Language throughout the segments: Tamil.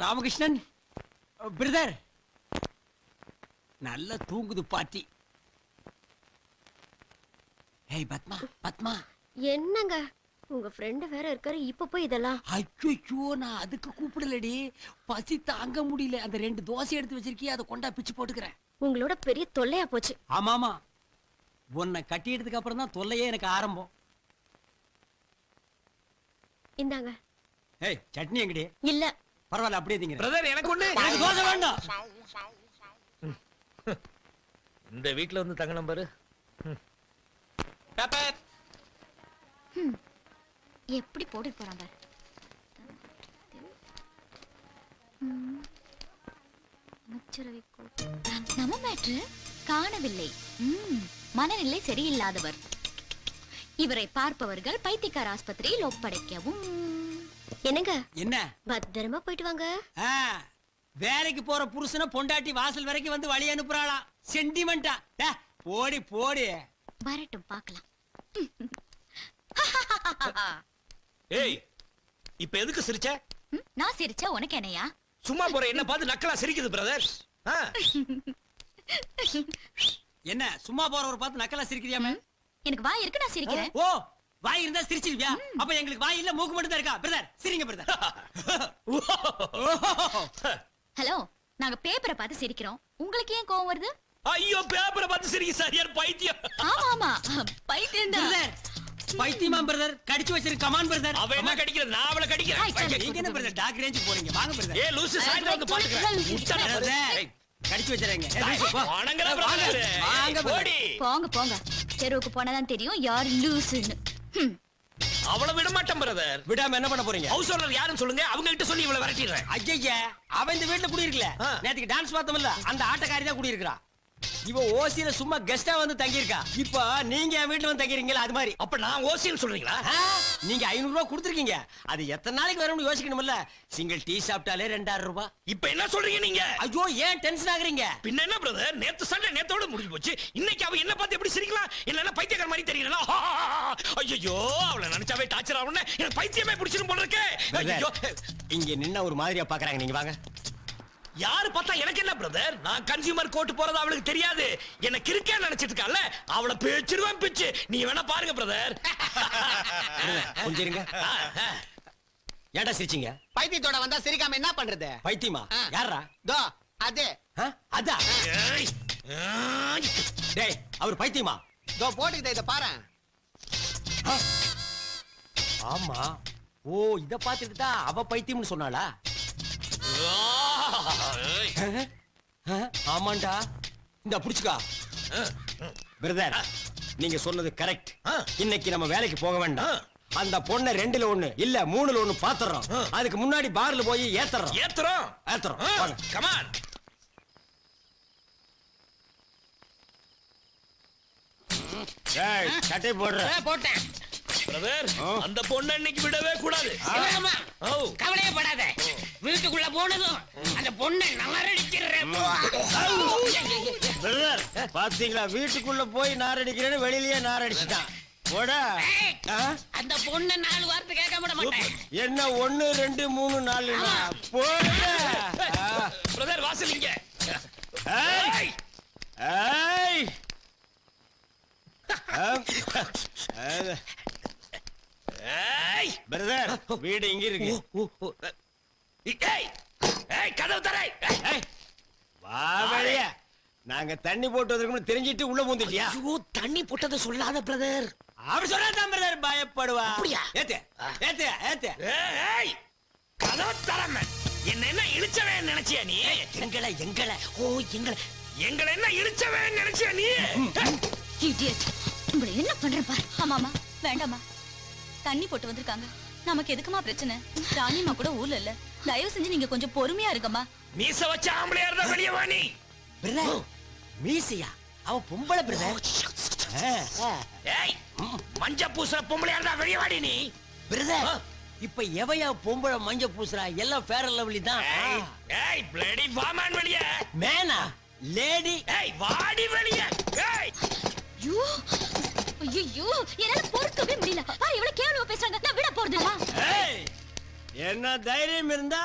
ராமகிருஷ்ணன் பிரதர், நல்லா தூங்குது பாட்டி. ஏய் பத்மா, பத்மா. என்னங்க உங்க ஃப்ரெண்ட் வேற இருக்காரு, இப்ப போய் இதெல்லாம்? ஐயோ, நான் அதுக்கு கூப்பிடலடி, பசி தாங்க முடியல. அந்த 2 தோசை எடுத்து வச்சிருக்கிய, அதை கொண்டா பிச்சு போட்டுக்கிறேன். உங்களோட பெரிய தொல்லையா போச்சு. ஆமாமா, உன்னை கட்டிட்டதுக்கு அப்புறம் தான் தொல்லையே எனக்கு ஆரம்பம். இந்தாங்க. ஏய், சட்னி எங்கடி? இல்ல. பரவாயில்ல, அப்படியே திங்க. பிரதர், எனக்கு ஒண்ணு. எனக்கு தோசை வேண்டாம். இந்த வீட்ல வந்து தங்க நம்பரு. பேப்பர் எப்படி போட்டு போறாங்க? நம்ம மேட்ரு காணவில்லை. மனநிலை சரியில்லாதவர். இவரை பார்ப்பவர்கள் பைத்தியக்கார ஆஸ்பத்திரியில் ஒப்படைக்கவும். என்னங்க? என்ன? பத்திரமா போயிட்டு வாங்க. வேலைக்கு போற புருஷனை பொண்டாட்டி வாசல் வரைக்கும் வந்து வழி அனுப்புறாளா? சென்டிமெண்டா? போடி போடி. வரட்டும் பார்க்கலாம். ஏய், இப்ப எதுக்கு சிரிச்ச? நான் சிரிச்சா உனக்கு என்னையா? சும்மா போற என்ன பார்த்து நக்கலா சிரிக்குது பிரதர். என்ன சும்மா போற ஒரு பார்த்து நக்கலா சிரிக்கிறியாமே? எனக்கு வாய் இருக்கு, நான் சிரிக்கிறேன். ஓ, வாய் இருந்தா சிரிச்சிருவியா? அப்ப எங்களுக்கு வாய் இல்ல, மூக்கு மட்டும் தான் இருக்கா? பிரதர் சிரிங்க பிரதர். ஹலோ, நாங்க பேப்பரை பார்த்து சிரிக்கிறோம், உங்களுக்கு ஏன் கோவம் வருது? ஐயோ, பேப்பரை பார்த்து சிரிக்க சரியான பைத்தியம். ஆமா ஆமா, பைத்தியம் தான். பிரதர் பைத்தியமா பிரதர்? கடிச்சு வச்சிருக்க. Come on brother. அவ என்ன கடிக்கிறது, நான் அவளை கடிக்கிறேன். நீங்க என்ன பிரதர் டாக் ரேஞ்ச் போறீங்க? வாங்க பிரதர். ஏ லூசு, சாயந்தரம் வந்து பாத்துக்கறேன். கடிச்சு வச்சிரங்க. வாங்க போடி. போங்க போங்க, தெருவுக்கு போனாதான் தெரியும் யார் லூசுன்னு. அவளை விட மாட்டேன் பிரதர். விடாம என்ன பண்ண போறீங்க? ஹவுஸ் ஓனர் யாருன்னு சொல்லுங்க, அவங்க கிட்ட சொல்லி இவளை விரட்டிடுறேன். ஐயா, அவ இந்த வீட்டுல குடி இருக்கல. நேத்துக்கு டான்ஸ் பார்த்தோம்ல, அந்த ஆட்டக்காரி தான் குடி இருக்கா. இவ ஓசியில சும்மா கெஸ்டா வந்து தங்கி இருக்கா. இப்ப நீங்க என் வீட்டுல வந்து தங்கிருக்கீங்களா? அது மாதிரி. அப்ப நான் ஓசின்னு சொல்றீங்களா? நீங்க 500 ரூபாய் கொடுத்துருக்கீங்க, அது எத்தனை நாளைக்கு வரும்னு யோசிக்கணும்ல. சிங்கிள் டீ சாப்பிட்டாலே 2000 ரூபாய். இப்ப என்ன சொல்றீங்க நீங்க? ஐயோ, ஏன் டென்ஷன் ஆகுறீங்க? பின்ன என்ன பிரதர், நேத்து சண்டை நேத்தோட முடிஞ்சு போச்சு. இன்னைக்கு அவ என்ன பார்த்து எப்படி சிரிக்கலாம்? இல்லன்னா பைத்தியக்கார மாதிரி தெரியல. ஐயோ, அவளை நினைச்சாவே டார்ச்சர் ஆகும்னு எனக்கு பைத்தியமே பிடிச்சிரும் போல இருக்கு. ஐயோ, இங்க நின்ன ஒரு மாதிரியா பாக்குறாங்க. நீங்க வாங்க. யாரு பார்த்தா எனக்கு என்ன பிரதர்? நான் கன்சியூமர் கோர்ட் போறது அவளுக்கு தெரியாது. என்ன கிறுக்கே நினைச்சிட்டு இருக்கால, அவளை பேச்சிடுவேன் பிச்சு. நீ வேணா பாருங்க பிரதர். கொஞ்சம் இருங்க. ஏடா சிரிச்சீங்க? பைத்தியத்தோட வந்தா சிரிக்காம என்ன பண்றது? பைத்தியமா? யாரா? தோ அது. அதா? டேய், அவர் பைத்தியமா? தோ போட்டுக்கிட்ட இத பாரு. ஆமா. ஓ, இத பாத்துட்டு தான் அவ பைத்தியம்னு சொன்னாளா? ஆமாண்டா, இந்த புடிச்சுக்கா. பிரதர், நீங்க சொன்னது கரெக்ட். இன்னைக்கு நம்ம வேலைக்கு போக வேண்டாம். அந்த பொண்ணை 2ல 1 இல்ல 3ல 1 பாத்துறோம். அதுக்கு முன்னாடி பார்ல போய் ஏத்துறோம். ஏத்துறோம். கமான். டேய், சட்டை போடுற. போட்டேன் பிரதர், அந்த பொண்ணை இன்னைக்கு விடவே கூடாது. கவலையே படாத. வீட்டுக்குள்ள போனதும் அந்த பொண்ணை நாரடிக்கிறேன். பிரதர், பாத்தீங்களா? வீட்டுக்குள்ள போய் நாரடிக்கிறேன்னு வெளியிலேயே நாரடிச்சிட்டான். போடா. அந்த பொண்ணை 4 வார்த்தை கேட்க விட மாட்டேன். என்ன 1 2 3 4 போடா. பிரதர், வாசலிங்க. ஏய் ஏய் பிரதர், வீடு இங்க இருக்கு. கதவு தரை. வா வெளிய. நாங்க தண்ணி போட்டு வந்திருக்கோம்னு தெரிஞ்சிட்டு உள்ள பூந்துட்டியா? தண்ணி போட்டதை சொல்லாத பிரதர். அவர் சொல்லாதான் பிரதர் பயப்படுவா. ஏத்து ஏத்து ஏத்து. கதவு தரமே. என்ன இழுச்சவே நினைச்சியா நீ? எங்களை என்ன இழுச்சவே நினைச்சியா நீ? இடியட், உங்களை என்ன பண்றேன் பாரு. ஆமாமா, வேண்டாமா, தண்ணி போட்டு வந்திருக்காங்க. நமக்கு எதுக்குமா பிரச்சனை? ராணிமா கூட ஊர்ல இல்ல. தயவு செஞ்சு நீங்க கொஞ்சம் பொறுமையா இருக்கமா. மீச வச்ச ஆம்பளையா இருந்தா வெளிய வா நீ. பிரதர், மீசையா? அவ பொம்பளை பிரதர். ஏய், மஞ்ச பூசுற பொம்பளையா இருந்தா வெளிய வாடி நீ. பிரதர், இப்ப எவையா பொம்பளை மஞ்ச பூசுறா? எல்லாம் ஃபேர் அண்ட் லவ்லி தான். ஏய் பிளடி வாமான் வெளிய. மேனா லேடி. ஏய் வாடி வெளிய. ஏய் ஐயோ ஐயோ, என்னால பொறுக்கவே முடியல. பாரு, இவ்வளவு கேவலமா பேசுறாங்க. நான் விட போறதில்ல. ஏய், என்ன தைரியம் இருந்தா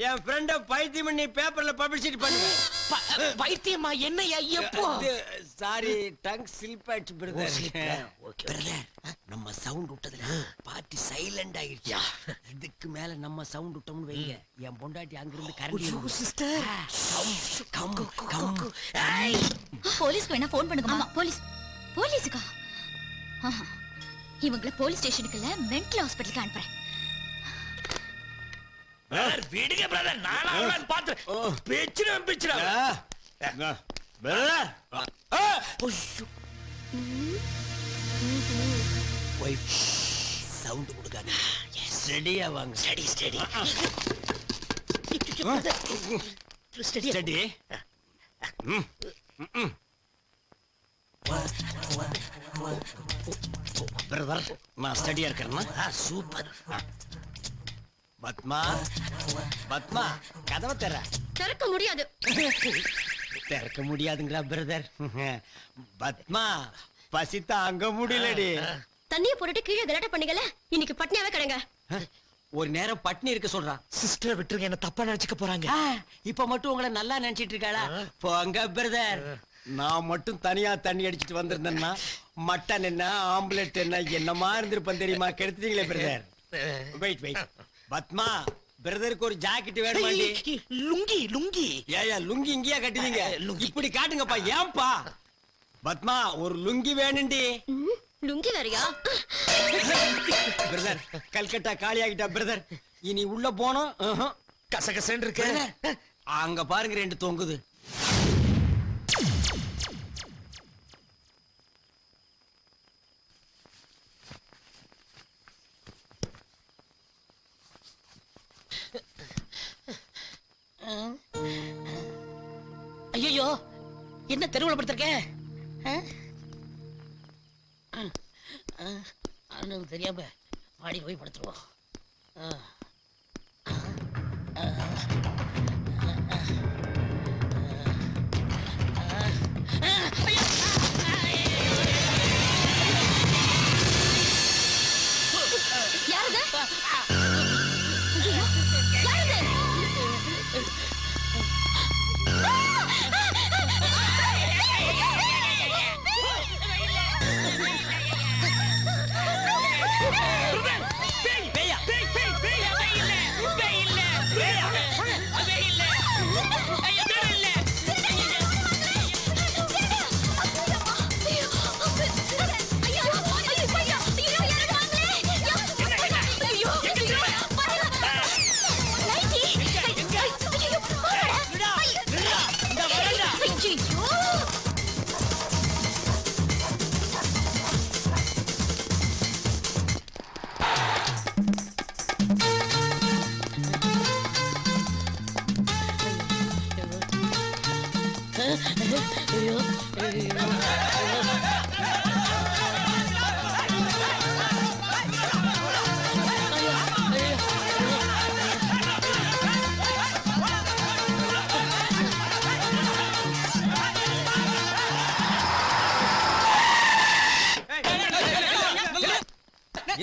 என் ஃப்ரெண்ட பைத்தியம் பண்ணி பேப்பர்ல பப்ளிசிட்டி பண்ணுவேன். பைத்தியமா என்னையா எப்போ? சாரி டங் ஸ்லிப் ஆயிடுச்சு பிரதர். பிரதர் நம்ம சவுண்ட் விட்டதுல பார்ட்டி சைலண்ட் ஆயிடுச்சா. இதுக்கு மேல நம்ம சவுண்ட் விட்டோம்னு வைங்க, என் பொண்டாட்டி அங்க இருந்து கரண்ட். சிஸ்டர் போலீஸ்க்கு வேணா போன் பண்ணுங்க. ஆமா போலீஸ். போலீஸுக்கா? ஆஹா. இவங்கள போலீஸ் ஸ்டேஷனுக்கு இல்ல மென்டல் ஹாஸ்பிடலுக்கு அனுப்புறேன். பிரதர் விடுங்க பிரதர், நானா அவளை பாத்து பேச்சிடுவேன் பிரதர். ஒய்ஃப் சவுண்ட் கொடுக்காதீங்க. ஸ்டடியா வாங்க. Study study study study. Brother நான் ஸ்டடியா இருக்கிறேன்னா சூப்பர். பத்மா பத்மா கதவை தர. திறக்க முடியாது. திறக்க முடியாதுங்களா பிரதர்? பத்மா பசி தாங்க முடியலடி. தண்ணிய போட்டுட்டு கீழே கலாட்ட பண்ணீங்கல, இன்னைக்கு பட்னியாவே கிடங்க. ஒரு நேரம் பட்னி இருக்க சொல்றா. சிஸ்டர் விட்டுருங்க, என்ன தப்பா நினைச்சுக்க போறாங்க. இப்ப மட்டும் உங்களை நல்லா நினைச்சிட்டு இருக்காளா? போங்க பிரதர். நான் மட்டும் தனியா தண்ணி அடிச்சிட்டு வந்திருந்தேன்னா மட்டன் என்ன ஆம்புலெட் என்ன என்னமா இருந்திருப்பேன் தெரியுமா? கெடுத்துட்டீங்களே பிரதர். வெயிட் வெயிட் பத்மா, பிரதருக்கு ஒரு ஜாக்கெட் வேணுமாண்டி? லுங்கி லுங்கி. ஏயா லுங்கி இங்கேயா கட்டுவீங்க? இப்படி காட்டுங்கப்பா. ஏன்பா பத்மா ஒரு லுங்கி வேணுண்டி. லுங்கி வேறையா? பிரதர் கல்கட்டா காலி ஆகிட்டா பிரதர். இனி உள்ள போனோம் கசகசன்னு இருக்கு. அங்க பாருங்க ரெண்டு தொங்குது. ஐயோ என்ன தெருவுல படுத்திருக்க? அண்ணனுக்கு தெரியாம மாடி போய் படுத்துருவோம். யாருது? ஐயோ, யாருது?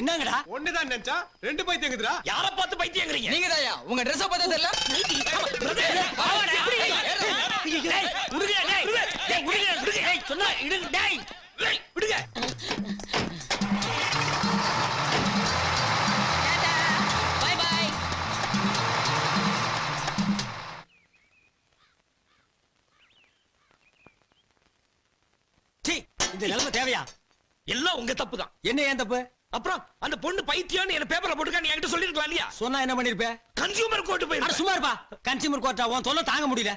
என்னங்கடா? ஒண்ணுதான் நினைச்சா ரெண்டு பைத்தியங்குதுடா. யார பார்த்து பைத்தியங்கறீங்க? நீங்க தாயா உங்க Dress பார்த்தா தெரியல? சொன்னா இடுங்க டேய். விடுங்க. By by. சீ, இந்த நிலைமை தேவையா? எல்லாம் உங்க தப்பு தான். என்ன ஏன் தப்பு? அப்புறம் அந்த பொண்ணு பைத்தியம்னு என்ன பேப்பர்ல போட்டுக்க என்கிட்ட சொல்லிருக்கலாம் இல்லையா? சொன்னா என்ன பண்ணிருப்ப? கன்சியூமர் கோர்ட் அட போய் சும்மா இருப்பா. கன்சியூமர் கோர்ட்டா? உன் தொல்லை தாங்க முடியல.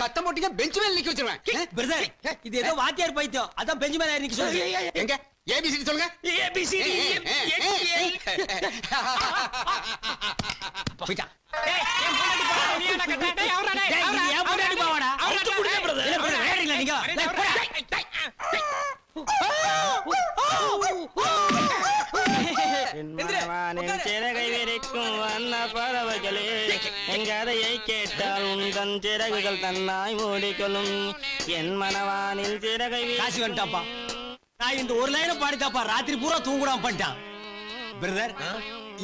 சத்தம் போட்டீங்க பெஞ்ச் மேல நிக்க வச்சிருவேன். பிரதர் இது ஏதோ வாத்தியார் பைத்தியம். அதான் பெஞ்ச் மேல ஏறி நிக்க சொல்லுங்க. எங்க ஏபிசிடி சொல்லுங்க. ஏபிசிடி போய்டா. டேய் என் பொண்டாட்டி பாவடா, நீ என்ன கட்டா? டேய் அவரா டேய். டேய், இது என் பொண்டாட்டி பாவாடா. அவுத்து குடுங்க பிரதர். இல்ல பிரதர் வேறீங்களா நீங்க? டேய், போடா. சிறகை விரிக்கும் வண்ண பறவைகளே, என் கதையை கேட்டால் உந்தன் சிறகுகள் தன்னாய் மூடிக்கொள்ளும். என் மனவானில் சிறகை காசு வந்துட்டாப்பா. நான் இந்த ஒரு லைனை பாடித்தாப்பா ராத்திரி பூரா தூங்குடாம பண்ணிட்டான். பிரதர்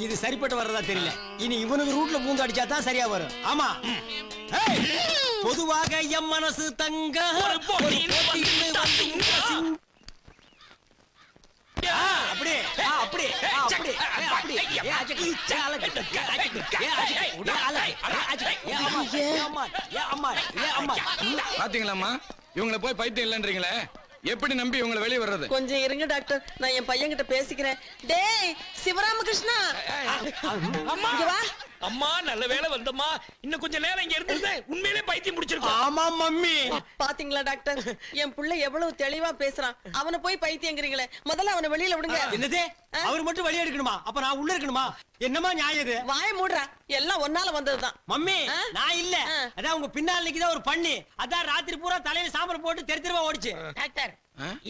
இது சரிப்பட்டு வர்றதா தெரியல. இனி இவனுக்கு ரூட்ல பூந்து அடிச்சா தான் சரியா வரும். ஆமா. ஏய், பொதுவாக எம் மனசு தங்க ஒரு போட்டியில் அப்படியே அப்படியே அப்படியே பாத்தீங்களாம்மா இவங்கள போய் பைத்தியம் இல்லன்றீங்களே, எப்படி நம்பி இவங்கள வெளியே வர்றது? கொஞ்சம் இருங்க டாக்டர், நான் என் பையன் கிட்ட பேசிக்கிறேன். டேய் சிவராமகிருஷ்ணா, இங்க வா. அம்மா நல்ல வேளை வந்தம்மா. இன்னும் கொஞ்சம் நேரம் இங்க இருந்திருந்தா உண்மையிலே பைத்தியம் முடிச்சிருக்கோம். ஆமா மம்மி. பாத்தீங்களா டாக்டர், என் புள்ள எவ்வளவு தெளிவா பேசுறான். அவனை போய் பைத்தியங்கிறீங்களே, முதல்ல அவனை வெளியில விடுங்க. என்னது? அவர் மட்டும் வெளியே எடுக்கணுமா? அப்ப நான் உள்ள இருக்கணுமா? என்னமா நியாயம் இது? வாய மூடுறா, எல்லாம் ஒன்னால வந்ததுதான். மம்மி நான் இல்ல, அதான் உங்க பின்னால நிக்குதா ஒரு பண்ணி, அதான் ராத்திரி பூரா தலையில சாம்பல் போட்டு தெரு தெருவா ஓடிச்சு. டாக்டர்,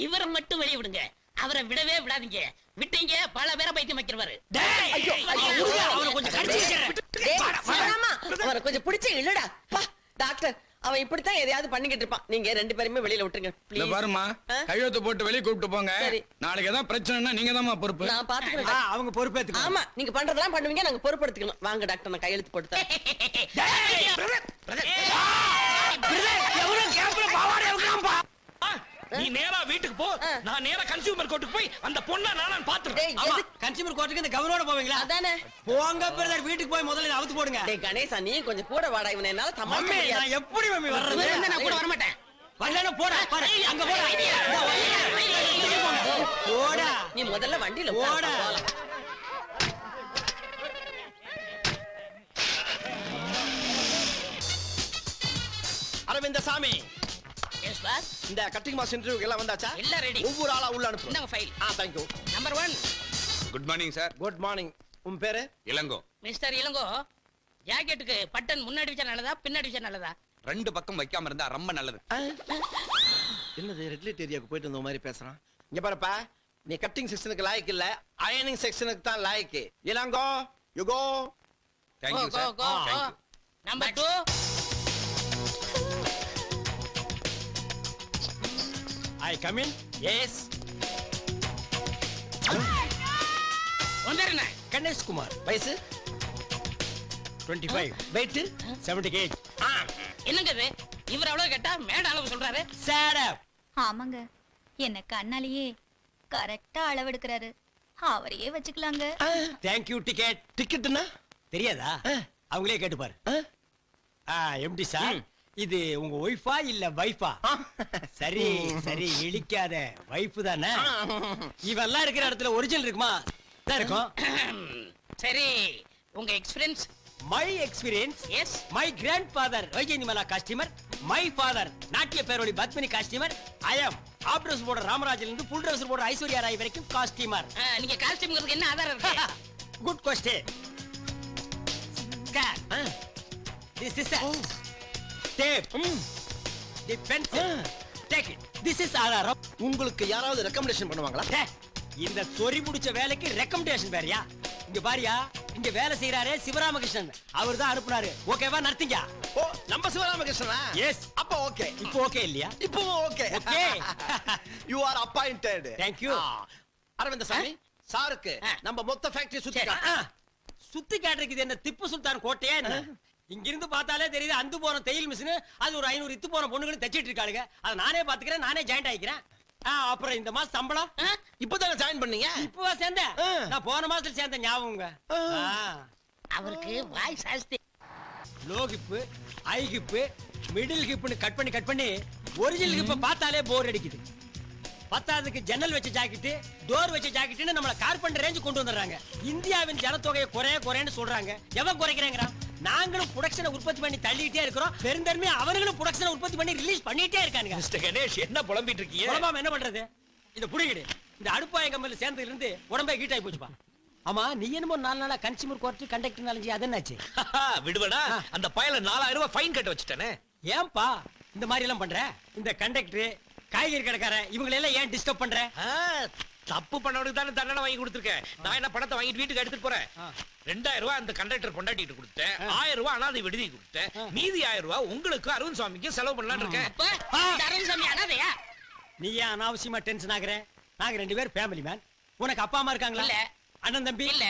இவரை மட்டும் வெளிய விடுங்க, அவரை விடவே விடாதீங்க. விட்டீங்க பல பேரை பைத்தியம் வைக்கிறவாரு. அவனை கொஞ்சம் கடிச்சு அவரை கொஞ்சம் பிடிச்சு இல்லடா. டாக்டர், அவன் இப்படித்தான் எதையாவது பண்ணிக்கிட்டு இருப்பான். நீங்க ரெண்டு பேருமே வெளியில விட்டுருங்க இல்ல please. பாருமா, கையெழுத்து போட்டு வெளியே கூப்பிட்டு போங்க. சரி. நாளைக்கு ஏதாவது பிரச்சனைனா நீங்க தான் பொறுப்பு. நான் பாத்துக்கிறேன். அவங்க பொறுப்பேத்துக்கோ. ஆமா, நீங்க பண்றதெல்லாம் பண்ணுவீங்க, நாங்க பொறுப்படுத்திக்கணும். வாங்க டாக்டர், நான் கையெழுத்து போட்டு நீ நேரா வீட்டுக்கு போ, நான் நேரா கன்சியூமர் கோர்ட்டுக்கு போய் அந்த பொண்ணை நான் பாத்துறேன். ஆமா, கன்சியூமர் கோர்ட்டுக்கு இந்த கவர்னரோட போவீங்களா? அதானே. போங்க பிரதர், வீட்டுக்கு போய் முதல்ல அவுத்து போடுங்க. டேய் கணேசா, நீ கொஞ்சம் கூட வாடா, இவனை என்னால சமாளிக்க மம்மி முடியாது. நான் எப்படி மம்மி வர்றது? நான் கூட வர மாட்டேன். வரலனா போடா பாரு, அங்க போடா. போடா. நீ முதல்ல வண்டியில போடா. Aravindsamy, yes boss. இந்த கட்டிங் மாஸ் இன்டர்வியூக்கு எல்லாம் வந்தாச்சா? இல்ல ரெடி. ஒவ்வொரு ஆளா உள்ள அனுப்பு. இந்தாங்க file. thank you. Number 1 good morning sir. Good morning. உன் பேரு? இளங்கோ. மிஸ்டர் இளங்கோ, ஜாக்கெட்டுக்கு பட்டன் முன்னாடி வச்சா நல்லதா பின்னாடி வச்சா நல்லதா? ரெண்டு பக்கம் வைக்காம இருந்தா ரொம்ப நல்லது. என்னது ரெட் லைட் ஏரியாவுக்கு போயிட்டு வந்த மாதிரி பேசுறான்? இங்க பாருப்பா, நீ கட்டிங் செக்ஷனுக்கு லாயக்கு இல்ல, அயனிங் செக்ஷனுக்கு தான் லாயக்கு. Ilango, you go. Thank you Go, sir. go, go. Thank you. Number 2 I come in. Yes. வந்துருங்க. கணேஷ் குமார், வயசு 25, வெயிட் 78. என்னங்க இது, இவர் அவ்வளவு கேட்டா மேட அளவு சொல்றாரு. Shut up. ஆமாங்க, என்ன கண்ணாலேயே கரெக்டா அளவெடுக்கிறாரு. அவரையே வச்சுக்கலாங்க. Thank you ticket. டிக்கெட்னா தெரியாதா? அவங்களே கேட்டு பாரு. எம்டி சார், இது உங்க ஒய்ஃபா இல்ல வைஃபா? சரி சரி, இழிக்காத. வைஃப் தானே? இவெல்லாம் இருக்கிற இடத்துல ஒரிஜினல் இருக்குமா? தான் இருக்கும். சரி, உங்க experience? My experience, yes. My grandfather Vyjayanthimala costumer, my father நாட்டிய பேரோடி பத்மினி காஸ்டியூமர், ஐ அம் ஆப் ட்ரெஸ் போடுற ராமராஜில இருந்து புல் ட்ரெஸ் போடுற ஐஸ்வர்யா ராய் வரைக்கும் காஸ்டியூமர். நீங்க காஸ்டியூம்ங்கிறதுக்கு என்ன ஆதாரம் இருக்கு? Good question. This is a tape. The pencil. Take it. This is ஆதாரம். உங்களுக்கு யாராவது ரெக்கமெண்டேஷன் பண்ணுவாங்களா? இந்த சொறி முடிச்ச வேலைக்கு ரெக்கமெண்டேஷன் வேறயா? இங்க பாரியா, இங்க வேலை செய்யறாரே சிவராமகிருஷ்ணன், அவர் தான் அனுப்புனாரு. ஓகேவா? நடத்தீங்க. ஓ, நம்ம சிவராமகிருஷ்ணனா? எஸ். அப்ப ஓகே. இப்போ ஓகே இல்லையா? இப்போ okay. Okay. You are appointed. Thank you. Arvind Swamy, சாருக்கு நம்ம மொத்த ஃபேக்டரி சுத்தி சரி. சுத்தி காட்டுறதுக்கு இது என்ன திப்பு சுல்தான் கோட்டையா என்ன? இங்க இருந்து பார்த்தாலே தெரியுது, அந்து போன தையல் மிஷின், அது ஒரு 500 இத்து போன பொண்ணுங்களும் தச்சிட்டு இருக்காளுங்க. அதை நானே பாத்துக்கிறேன், நானே ஜாயிண்ட் ஆயிக்கிறேன். அப்புறம் இந்த மாசம் சம்பளம் இப்பதானே ஜாயின் பண்ணீங்க? இப்பவா சேர்ந்தேன்? நான் போன மாசத்துல சேர்ந்த ஞாபகங்க. அவருக்கு வாய் சாஸ்தி. Low hip, high hip, middle ஹிப்னு கட் பண்ணி ஒரிஜினல் ஹிப்ப பார்த்தாலே போர் அடிக்குது. பத்தாவதுக்கு ஜன்னல் வச்ச ஜாக்கெட், டோர் வச்ச ஜாக்கெட்னு நம்மள கார்பெண்டர் ரேஞ்ச் கொண்டு வந்துடுறாங்க. இந்தியாவின் ஜனத்தொகையை குறைன்னு சொல்றாங்க. எவன் குறைக்கிறாங்கறான்? நாங்களும் ப்ரொடக்ஷனை உற்பத்தி பண்ணி தள்ளிட்டே இருக்கிறோம். பெருந்தன்மை அவங்களும் ப்ரொடக்ஷனை உற்பத்தி பண்ணி ரிலீஸ் பண்ணிட்டே இருக்காங்க. மிஸ்டர் கணேஷ், என்ன புலம்பிட்டு இருக்கீங்க? புலம்பாம என்ன பண்றது? இந்த புடிங்கிடு, இந்த அடுப்பாய கம்பெனில சேர்ந்ததுல இருந்து உடம்பே ஹீட் ஆகி போச்சுப்பா. ஆமா, நீ என்னமோ 4 நாளா கன்சியூமர் கோர்ட் கண்டக்டர் நாலஞ்சு அது என்னாச்சு? விடுவடா, அந்த பயல 4000 ரூபாய் ஃபைன் கட்ட வச்சுட்டானே. ஏன்பா இந்த மாதிரி எல்லாம் பண்ற? இந்த கண்டக்டர், காய்கறி கடைக்கார, இவங்களை எல்லாம் ஏன் டிஸ்டர்ப் பண்ற? தப்பு பண்ணவனுக்கு தானே தண்டனை வாங்கி கொடுத்துருக்கேன். நான் என்ன பணத்தை வாங்கிட்டு வீட்டுக்கு எடுத்துட்டு போறேன். 2000 ரூபாய் அந்த கண்டக்டர் கொண்டாடிட்டு கொடுத்தேன், 1000 ரூபாய் அனாதை விடுதி கொடுத்தேன், மீதி 1000 ரூபாய் உங்களுக்கு அரவிந்த் சுவாமிக்கு செலவு பண்ணலாம்னு இருக்கேன். அரவிந்த் அனாதையா? நீ ஏன் அனாவசியமா டென்ஷன் ஆகுற? நாங்க 2 பேர் ஃபேமிலி மேன். உனக்கு அப்பா அம்மா இருக்காங்களா? இல்ல. அண்ணன் தம்பி இல்ல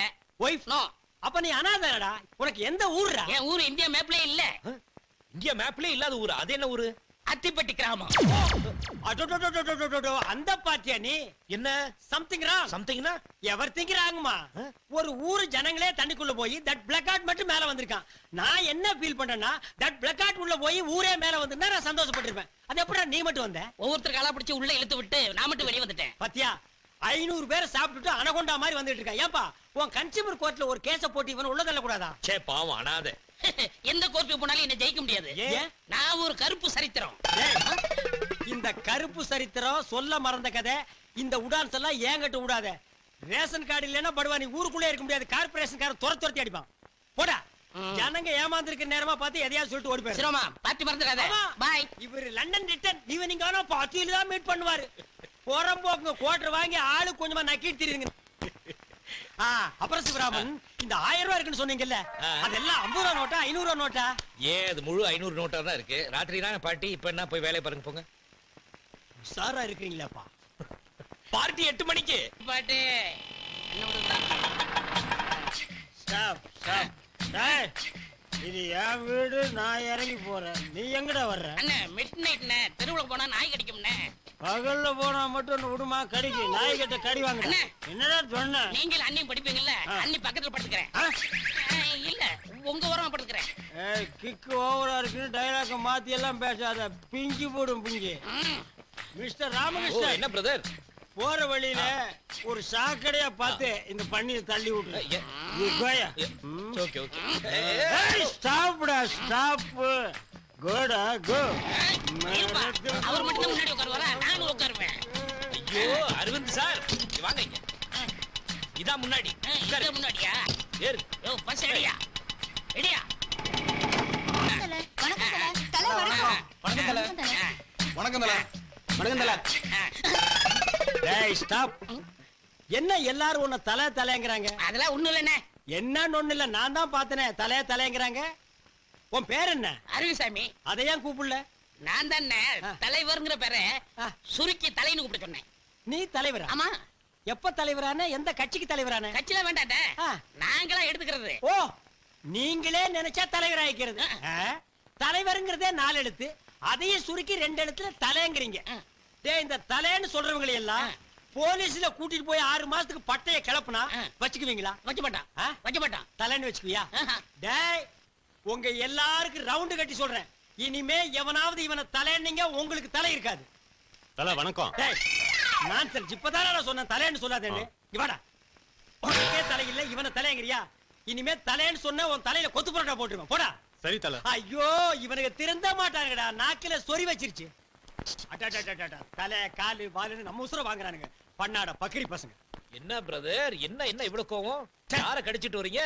ஒய்ஃப் நோ அப்ப நீ அனாதடா. உனக்கு எந்த ஊர்ரா? என் ஊர் இந்தியா மேப்ல இல்ல இந்தியா மேப்லயே இல்லாத ஊரு அது என்ன ஊரு? அத்திப்பட்டி கிராமம். அடடடடடடடடட, அந்த பாத்தியா நீ? என்ன சம்திங் ராங். சம்திங்னா? எவர் திங்கிறாங்கம்மா? ஒரு ஊரு ஜனங்களே தண்ணிக்குள்ள போய் தட் பிளக்கார்ட் மட்டும் மேல வந்திருக்கான். நான் என்ன ஃபீல் பண்றேன்னா தட் பிளக்கார்ட் உள்ள போய் ஊரே மேல வந்திருந்தா நான் சந்தோஷப்பட்டிருப்பேன். அது எப்படா நீ மட்டும் வந்த? ஒவ்வொருத்தர் காலா பிடிச்சு உள்ள இழுத்து விட்டு நான் மட்டும் வெளியே வந்துட்டேன். பாத்தியா 500 பேரை சாப்பிட்டுட்டு அனகொண்டா மாதிரி வந்துட்டு இருக்கா. ஏன்பா உன் கன்சியூமர் கோர்ட்ல ஒரு கேஸ போட்டு இவன் உள்ள தள்ள கூடாதா? சே பாவம் அனாதை. எந்த கோர்ட்டுக்கு போனாலும் என்ன ஜெயிக்க முடியாது. ஏன்? நான் ஒரு கருப்பு சரித்திரம். டேய், இந்த கருப்பு சரித்திரம் சொல்ல மறந்த கதை. இந்த உடான்ஸ் எல்லாம் ஏங்கட்ட விடாத. ரேஷன் கார்டு இல்லைன்னா படுவா நீ ஊருக்குள்ளே இருக்க முடியாது. கார்பரேஷன் கார துரத்தி அடிப்பான். போடா. ஜனங்க ஏமாந்திருக்க நேரமா பார்த்து எதையாவது சொல்லிட்டு ஓடி போயிரு. சிரோமா பாத்தி மறந்துடாத. ஆமா. பாய். இவரு லண்டன் ரிட்டர்ன் ஈவினிங் ஆனா பாத்தியில தான் மீட் பண்ணுவாரு. போறம்போங்க குவார்டர் வாங்கி ஆளு கொஞ்சமா நக்கிட்டு தெரியுங்க. அப்புறம் சிவராமன் இந்த 1000 ரூபாய் இருக்குன்னு சொன்னீங்கல்ல, அதெல்லாம் 50 ரூபா நோட்டா 500 ரூபா நோட்டா? ஏன் அது முழு 500 நோட்டா தான் இருக்கு. ராத்திரி தான் பார்ட்டி. இப்ப என்ன போய் வேலையை பாருங்க போங்க. சாரா இருக்கீங்களாப்பா? பார்ட்டி 8 மணிக்கு. பாட்டு என்ன விடுதா? Stop stop. டேய், இது என் வீடு, நான் இறங்கி போறேன். நீ எங்கடா வர்ற? அண்ணே மிட் நைட்ண்ணே, தெருவுல போனா நாய் கடிக்கும்ண்ணே. பகல்ல போனா மட்டும் விடுமா கடிக்கு? நாய் கிட்ட கடி வாங்க. அண்ணே. என்னடா சொன்ன? நீங்கள் அண்ணியும் படிப்பீங்கல்ல, அண்ணி பக்கத்துல படுத்துக்கிறேன். இல்ல உங்க ஓரமா படுத்துக்கிறேன். ஏய், கிக்கு ஓவரா இருக்குன்னு டைலாக மாத்தி எல்லாம் பேசாத. பிஞ்சு போடும் பிஞ்சு. மிஸ்டர் ஓ ராமகிருஷ்ணன், என்ன பிரதர்? போற வழியில ஒரு சாக்கடையா பார்த்து இந்த பண்ணியை தள்ளி விட்டு. Okay okay. ஸ்டாப்டா ஸ்டாப். கோடா கோ. இருப்பா, அவர் மட்டும் தான் முன்னாடி உட்காருவாரா? நானும் உட்காருவேன். ஐயோ அரவிந்த் சார் வாங்க இங்க. இதான் முன்னாடி. இங்க முன்னாடியா? ஏறு. யோ பஸ் எடியா எடியா. வணக்கம் தல. வணக்கம் தல. வணக்கம் தல. டேய் ஸ்டாப். என்ன எல்லாரும் உன்னை தலை தலைங்கறாங்க? அதெல்லாம் ஒண்ணும் இல்லண்ணே. என்னன்னு ஒண்ணு இல்ல, நான் தான் பார்த்தனே. தலை தலைங்கறாங்க. உன் பேர் என்ன? அருவிசாமி. அதை ஏன் கூப்பிடல? நான் தானே தலைவர்ங்கிற பேரை சுருக்கி தலைன்னு கூப்பிட்டு சொன்னேன். நீ தலைவரா? ஆமா. எப்ப தலைவரான? எந்த கட்சிக்கு தலைவரான? கட்சியில வேண்டாட்ட, ஆ. நாங்களா எடுத்துக்கிறது. ஓ, நீங்களே நினைச்சா தலைவராயிக்கிறது. தலைவருங்கிறதே 4 எழுத்து, அதையும் சுருக்கி 2 எழுத்துல தலைங்கிறீங்க. டேய், இந்த தலைன்னு சொல்றவங்களை எல்லாம் போலீஸ்ல கூட்டிட்டு போய் 6 மாசத்துக்கு பட்டைய கிளப்புனா வச்சுக்குவீங்களா? வைக்க மாட்டான். ஆ? வைக்க மாட்டான். தலைன்னு வச்சுக்குவியா? ஆஹா. டேய், உங்க எல்லாருக்கும் ரவுண்டு கட்டி சொல்றேன். இனிமே எவனாவது இவனை தலைன்னீங்க, உங்களுக்கு தலை இருக்காது. தல வணக்கம். டேய், நான்சென்ஸ். இப்பதானே நான் சொன்னேன் தலைன்னு சொல்லாதேன்னு. இவாடா, உனக்கே தலை இல்ல, இவனை தலைங்கிறியா? இனிமே தலைன்னு சொன்ன உன் தலையில கொத்து புரோட்டா போட்டுருவேன். போடா. சரி தல. ஐயோ, இவனுக்கு திருந்த மாட்டானுங்கடா. நாக்கில சொறி வச்சிருச்சு. அடடடடடட. தலை காலு வாலுன்னு நம்ம உசுர வாங்குறானுங்க. பண்ணாட பக்கிரி பசங்க. என்ன பிரதர்? என்ன என்ன இவ்வளவு கோவம்? யார கடிச்சிட்டு வரீங்க?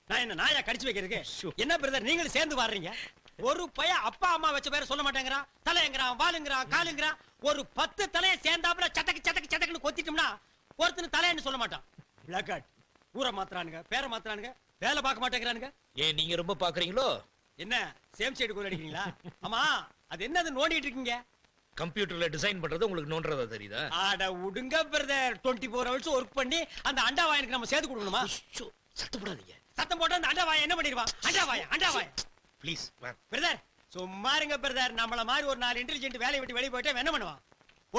நான் என்ன நாயா கடிச்சு வைக்கிறதுக்கு? என்ன பிரதர், நீங்களும் சேர்ந்து வர்றீங்க? ஒரு பையன் அப்பா அம்மா வச்ச பேரை சொல்ல மாட்டேங்கிறான். தலைங்கிறான், வாலுங்கிறான், காலுங்கிறான். ஒரு 10 தலையை சேர்ந்தாப்புல சட்டக்கு சட்டக்கு சட்டக்குன்னு கொத்திட்டோம்னா ஒருத்தன் தலைன்னு சொல்ல மாட்டான். பிளாக்காட். ஊரை மாத்துறானுங்க, பேரை மாத்துறானுங்க, வேலை பார்க்க மாட்டேங்கிறானுங்க. ஏன் நீங்க ரொம்ப பாக்குறீங்களோ? என்ன சேம் சைடு கோல் அடிக்கிறீங்களா? ஆமா, அது என்னது நோண்டிட்டு இருக்கீங்க? கம்ப்யூட்டர்ல டிசைன் பண்றது உங்களுக்கு நோன்றதா தெரியுதா? ஆட உடுங்க பிரதர். 24 ஹவர்ஸ் ஒர்க் பண்ணி அந்த அண்டா வாயனுக்கு நம்ம சேர்த்து கொடுக்கணுமா? சத்தம் போடாதீங்க. சத்தம் போட்டா அந்த அண்டா வாயன் என்ன பண்ணிடுவான்? அண்டா வாயன் ப்ளீஸ். பிரதர் சும்மா இருங்க பிரதர். நம்மள மாதிரி ஒரு 4 இன்டெலிஜென்ட் வேலையை விட்டு வெளியே போயிட்டா என்ன பண்ணுவான்?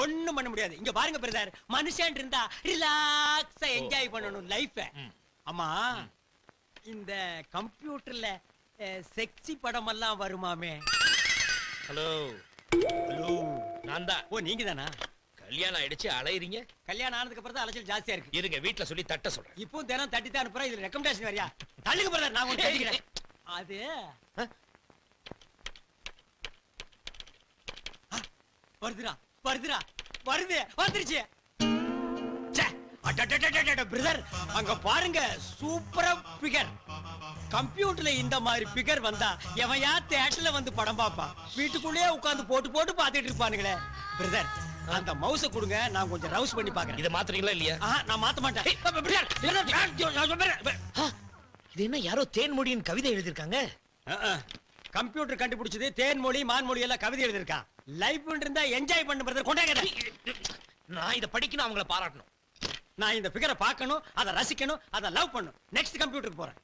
ஒண்ணும் பண்ண முடியாது. இங்க பாருங்க பிரதர், மனுஷன் இருந்தா ரிலாக்ஸா என்ஜாய் பண்ணணும் லைஃப. ஆமா, இந்த கம்ப்யூட்டர்ல செக்ஸி படம் எல்லாம் வருமாமே? ஹலோ ஹலோ, நான் தான். ஓ நீங்க தானா? கல்யாணம் ஆயிடுச்சு அலையறீங்க. கல்யாணம் ஆனதுக்கு அப்புறம் தான் அலைச்சல் ஜாஸ்தியா இருக்கு. இருங்க வீட்ல சொல்லி தட்ட சொல்றேன். இப்போ தினம் தட்டி தான் அனுப்புறேன். இதுல ரெக்கமெண்டேஷன் வரியா? தள்ளுங்க பிரதர், நான் உங்களுக்கு தட்டிக்கிறேன். அது வருதுடா வருதுடா வருது வந்துருச்சு. பிரதர் அங்க பாருங்க, சூப்பரா பிகர். கம்ப்யூட்டர்ல இந்த மாதிரி பிகர் வந்தா எவையா தியேட்டர்ல வந்து படம் பாப்பா? வீட்டுக்குள்ளேயே உட்கார்ந்து போட்டு போட்டு பாத்துட்டு இருப்பானுங்களே. பிரதர் அந்த மவுஸ கொடுங்க, நான் கொஞ்சம் ரவுஸ் பண்ணி பாக்குறேன். இத மாத்துறீங்களா இல்லையா? நான் மாத்த மாட்டேன். இது என்ன யாரோ தேன்மொழியின் கவிதை எழுதிருக்காங்க? கம்ப்யூட்டர் கண்டுபிடிச்சது தேன்மொழி மான்மொழி எல்லாம் கவிதை எழுதிருக்கான். லைஃப் இருந்தா என்ஜாய் பண்ணு பிரதர். கொண்டாங்க. நான் இத படிக்கணும், அவங்கள பாராட்டணும். நான் இந்த பிகரை பார்க்கணும், அதை ரசிக்கணும், அதை லவ் பண்ணணும். நெக்ஸ்ட் கம்ப்யூட்டருக்கு போறேன்.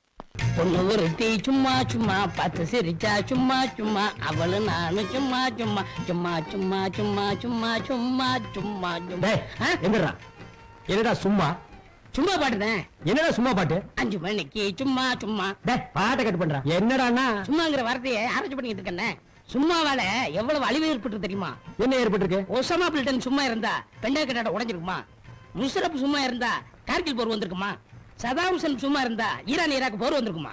பொண்ணு ஒருத்தி சும்மா சும்மா பார்த்து சிரிச்சா சும்மா சும்மா அவளு நானும் சும்மா சும்மா சும்மா சும்மா சும்மா சும்மா சும்மா சும்மா சும்மா எங்கடா என்னடா சும்மா சும்மா பாட்டுதான். என்னடா சும்மா பாட்டு? 5 மணிக்கு சும்மா சும்மா பாட்டை கட் பண்றான். என்னடான்னா சும்மாங்கிற வார்த்தையை ஆராய்ச்சி பண்ணிட்டு இருக்கேன். சும்மாவால எவ்வளவு அழிவு ஏற்பட்டு தெரியுமா? என்ன ஏற்பட்டிருக்கு? ஒசாமா பில்டன் சும்மா இருந்தா பெண்டா கட்டாட உடைஞ்சிருக்குமா? முஷரப் சும்மா இருந்தா கார்கில் போர் வந்திருக்குமா? சதாம் ஹுசேன் சும்மா இருந்தா ஈரான் ஈராக் போர் வந்திருக்குமா?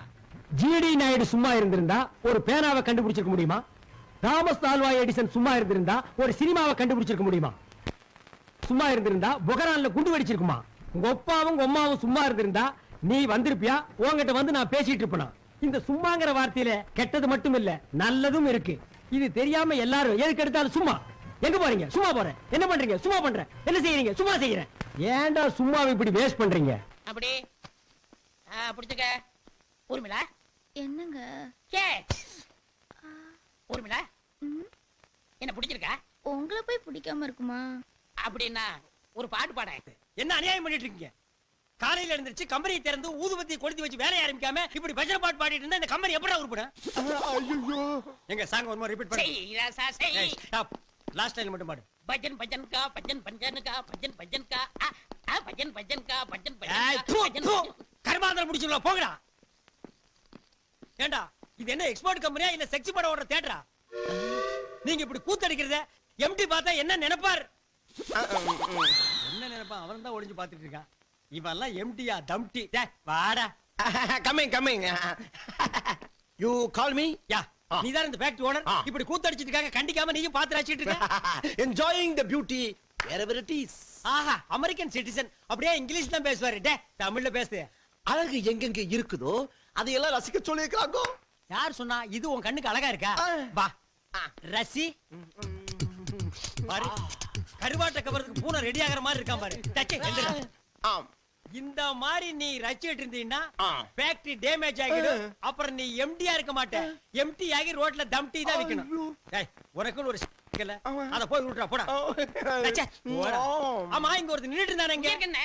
ஜிடி நாயுடு சும்மா இருந்திருந்தா ஒரு பேனாவை கண்டுபிடிச்சிருக்க முடியுமா? தாமஸ் ஆல்வா எடிசன் சும்மா இருந்திருந்தா ஒரு சினிமாவை கண்டுபிடிச்சிருக்க முடியுமா? சும்மா இருந்திருந்தா புகரான்ல குண்டு வெடிச்சிருக்குமா? உங்க அப்பாவும் உங்க அம்மாவும் சும்மா இருந்திருந்தா நீ வந்திருப்பியா? உன்கிட்ட வந்து நான் பேசிட்டு இருப்பேனா? இந்த சும்மாங்கிற வார்த்தையில கெட்டது மட்டும் இல்ல, நல்லதும் இருக்கு. இது தெரியாம எல்லாரும் எதுக்கு எடுத்தாலும் சும்மா. எங்க போறீங்க? சும்மா போறேன். என்ன பண்றீங்க? சும்மா பண்றேன். என்ன செய்யறீங்க? சும்மா செய்யறேன். ஏன்டா சும்மாவை இப்படி வேஸ்ட் பண்றீங்க? அப்படி புடிச்சுக்க. ஊர்மிளா என்னங்க? ஊர்மிளா என்ன பிடிச்சிருக்கா? உங்களை போய் பிடிக்காம இருக்குமா? அப்படின்னா ஒரு பாட்டு பாட. என்ன அநியாயம் பண்ணிட்டு இருக்கீங்க? காலையில எழுந்திருச்சு கம்பெனியை திறந்து ஊதுபத்தி கொளுத்தி வச்சு வேலைய ஆரம்பிக்காம இப்படி பஜனை பாட்டு பாடிட்டு இருந்தா இந்த கம்பெனி எப்படா உருப்படும்? ஐயோ எங்க சாங் ஒரு மாதிரி ரிப்பீட் பண்ணு. செய் ராசா செய். ஸ்டாப். லாஸ்ட் லைன் மட்டும் பாடு. பஜன் பஜன் கா பஜன் பஜன் கா பஜன் பஜன் கா பஜன் பஜன் கா பஜன் ஏய் தூ பஜன் தூ கர்மாந்திரம் முடிச்சுல போங்கடா. ஏண்டா இது என்ன எக்ஸ்போர்ட் கம்பெனியா இல்ல செக்ஸ் படம் ஓடுற தியேட்டரா? நீங்க இப்படி கூத்தடிக்கிறத எம்டி பார்த்தா என்ன நினைப்பார்? என்ன நினைப்பா? அவன் தான் ஒளிஞ்சு பாத்துட்டு இருக்கான். இவெல்லாம் எம்டியா தம்டி? டேய் வாடா. Coming you call me. யா நீ தான் இந்த ஃபேக்டரி ஓனர். இப்படி கூத்தடிச்சிட்டு இருக்காங்க, கண்டிக்காம நீயும் பாத்து ரசிச்சிட்டு இருக்க. Enjoying the beauty wherever it is. ஆஹா அமெரிக்கன் சிட்டிசன் அப்படியே இங்கிலீஷ் தான் பேசுவாரு. டே தமிழ்ல பேசு. அழகு எங்கெங்க இருக்குதோ அதையெல்லாம் ரசிக்க சொல்லிருக்காங்க. யார் சொன்னா? இது உன் கண்ணுக்கு அழகா இருக்கா? வா ரசி. பாரு கருவாட்ட கவரத்துக்கு பூனை ரெடி ஆகிற மாதிரி இருக்கான் பாரு. டச்சே எந்திரா. ஆம் இந்த மாதிரி நீ ரசிச்சிட்டு இருந்தீன்னா ஃபேக்டரி டேமேஜ் ஆகிடும். அப்புறம் நீ எம்டியா இருக்க மாட்ட. எம்டி ஆகி ரோட்ல தம் டீ தான் விக்கணும். டேய் உனக்கு ஒரு இல்ல அத போய் விட்டுறா போடா. டச்சே போடா. ஆமா இங்க ஒருத்தர் நின்னுட்டு இருந்தானே இங்க. இருக்கேனே.